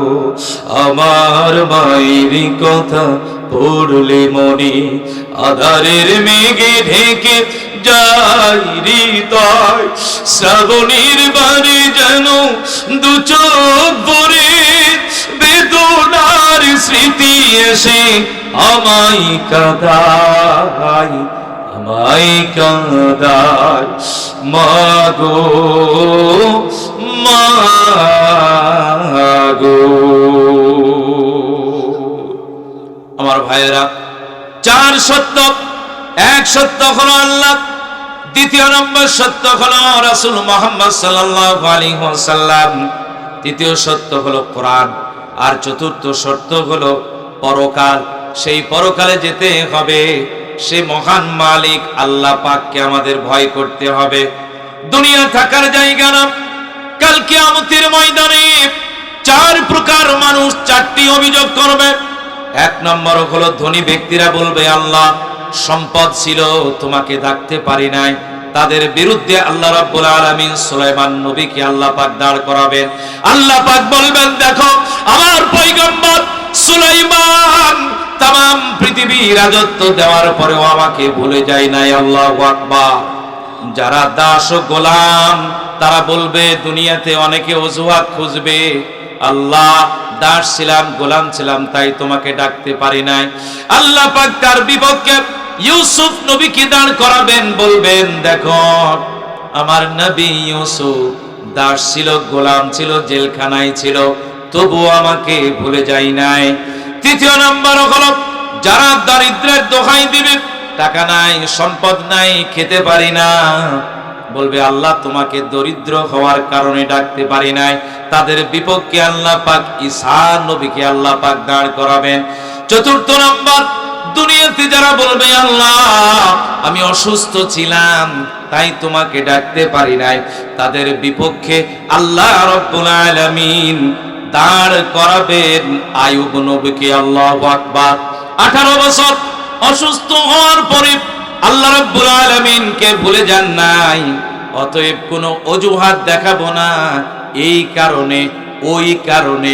আমার মায়ের কথা পড়লে মনে আধারের মেঘে ঢেকে যাই হৃদয়। শ্রাবণীর বাড়ি যেন দু চোখ ভরে বেদনার স্মৃতি এসে আমায় কাঁদায়, আমায় কাঁদায়। মাগো মাগো। আমার ভাইয়েরা, 4 সত্য। এক সত্য হলো আল্লাহ, দ্বিতীয় নম্বর সত্য হলো রাসূল মুহাম্মদ সাল্লাল্লাহু আলাইহি ওয়াসাল্লাম, তৃতীয় সত্য হলো কোরআন, আর চতুর্থ সত্য হলো পরকাল। সেই পরকালে যেতে হবে, সে মহান মালিক আল্লাহ পাককে আমাদের ভয় করতে হবে। দুনিয়া থাকার জায়গা না। কাল কিয়ামতের ময়দানে 4 প্রকার মানুষ 4টি অভিযোগ করবে। 1 নম্বর হলো ধনী ব্যক্তিরা বলবে, আল্লাহ সম্পদ ছিল, তোমাকে ডাকতে পারি নাই। তাদের বিরুদ্ধে আল্লাহ রাব্বুল আলামিন সুলাইমান নবীকে আল্লাহ পাক দাঁড় করাবেন। আল্লাহ পাক বলবেন, দেখো আমার পয়গম্বর সুলাইমান তাম পৃথিবী রাজত্ব দেওয়ার পরেও আমাকে ভুলে যায় নাই। আল্লাহু আকবার। যারা দাস ও গোলাম তারা বলবে, দুনিয়াতে অনেকে অজুহাত খুঁজবে, আল্লাহ দাস ছিলাম, গোলাম ছিলাম, তাই তোমাকে ডাকতে পারি নাই। আল্লাহ পাক তার বিপক্ষে ইউসুফ নবীকে দাঁড় করাবেন, বলবেন, দেখো আমার নবী ইউসুফ দাস ছিল, গোলাম ছিল, জেলখানায় ছিল, তবু আমাকে ভুলে যায় নাই। তৃতীয় নম্বর হলো, যারা দারিদ্র্যের দোহাই দিবে, টাকা নাই, সম্পদ নাই, খেতে পারি না, বলবে আল্লাহ তোমাকে দরিদ্র হওয়ার কারণে ডাকতে পারি নাই। তাদের বিপক্ষে আল্লাহ পাক ঈসা নবীকে আল্লাহ পাক দাঁড় করাবেন। চতুর্থ নম্বর, দুনিয়াতে যারা বলবে আল্লাহ আমি অসুস্থ ছিলাম তাই তোমাকে ডাকতে পারি নাই, তাদের বিপক্ষে আল্লাহ রাব্বুল আলামিন দাঁড় করাবেন আইয়ুব নবীকে। আল্লাহু আকবার। 18 বছর অসুস্থ হওয়ার পরে আল্লাহ রাব্বুল আলামিনকে ভুলে যান নাই, অতএব কোনো অজুহাত দেখাবো না, এই কারণে ওই কারণে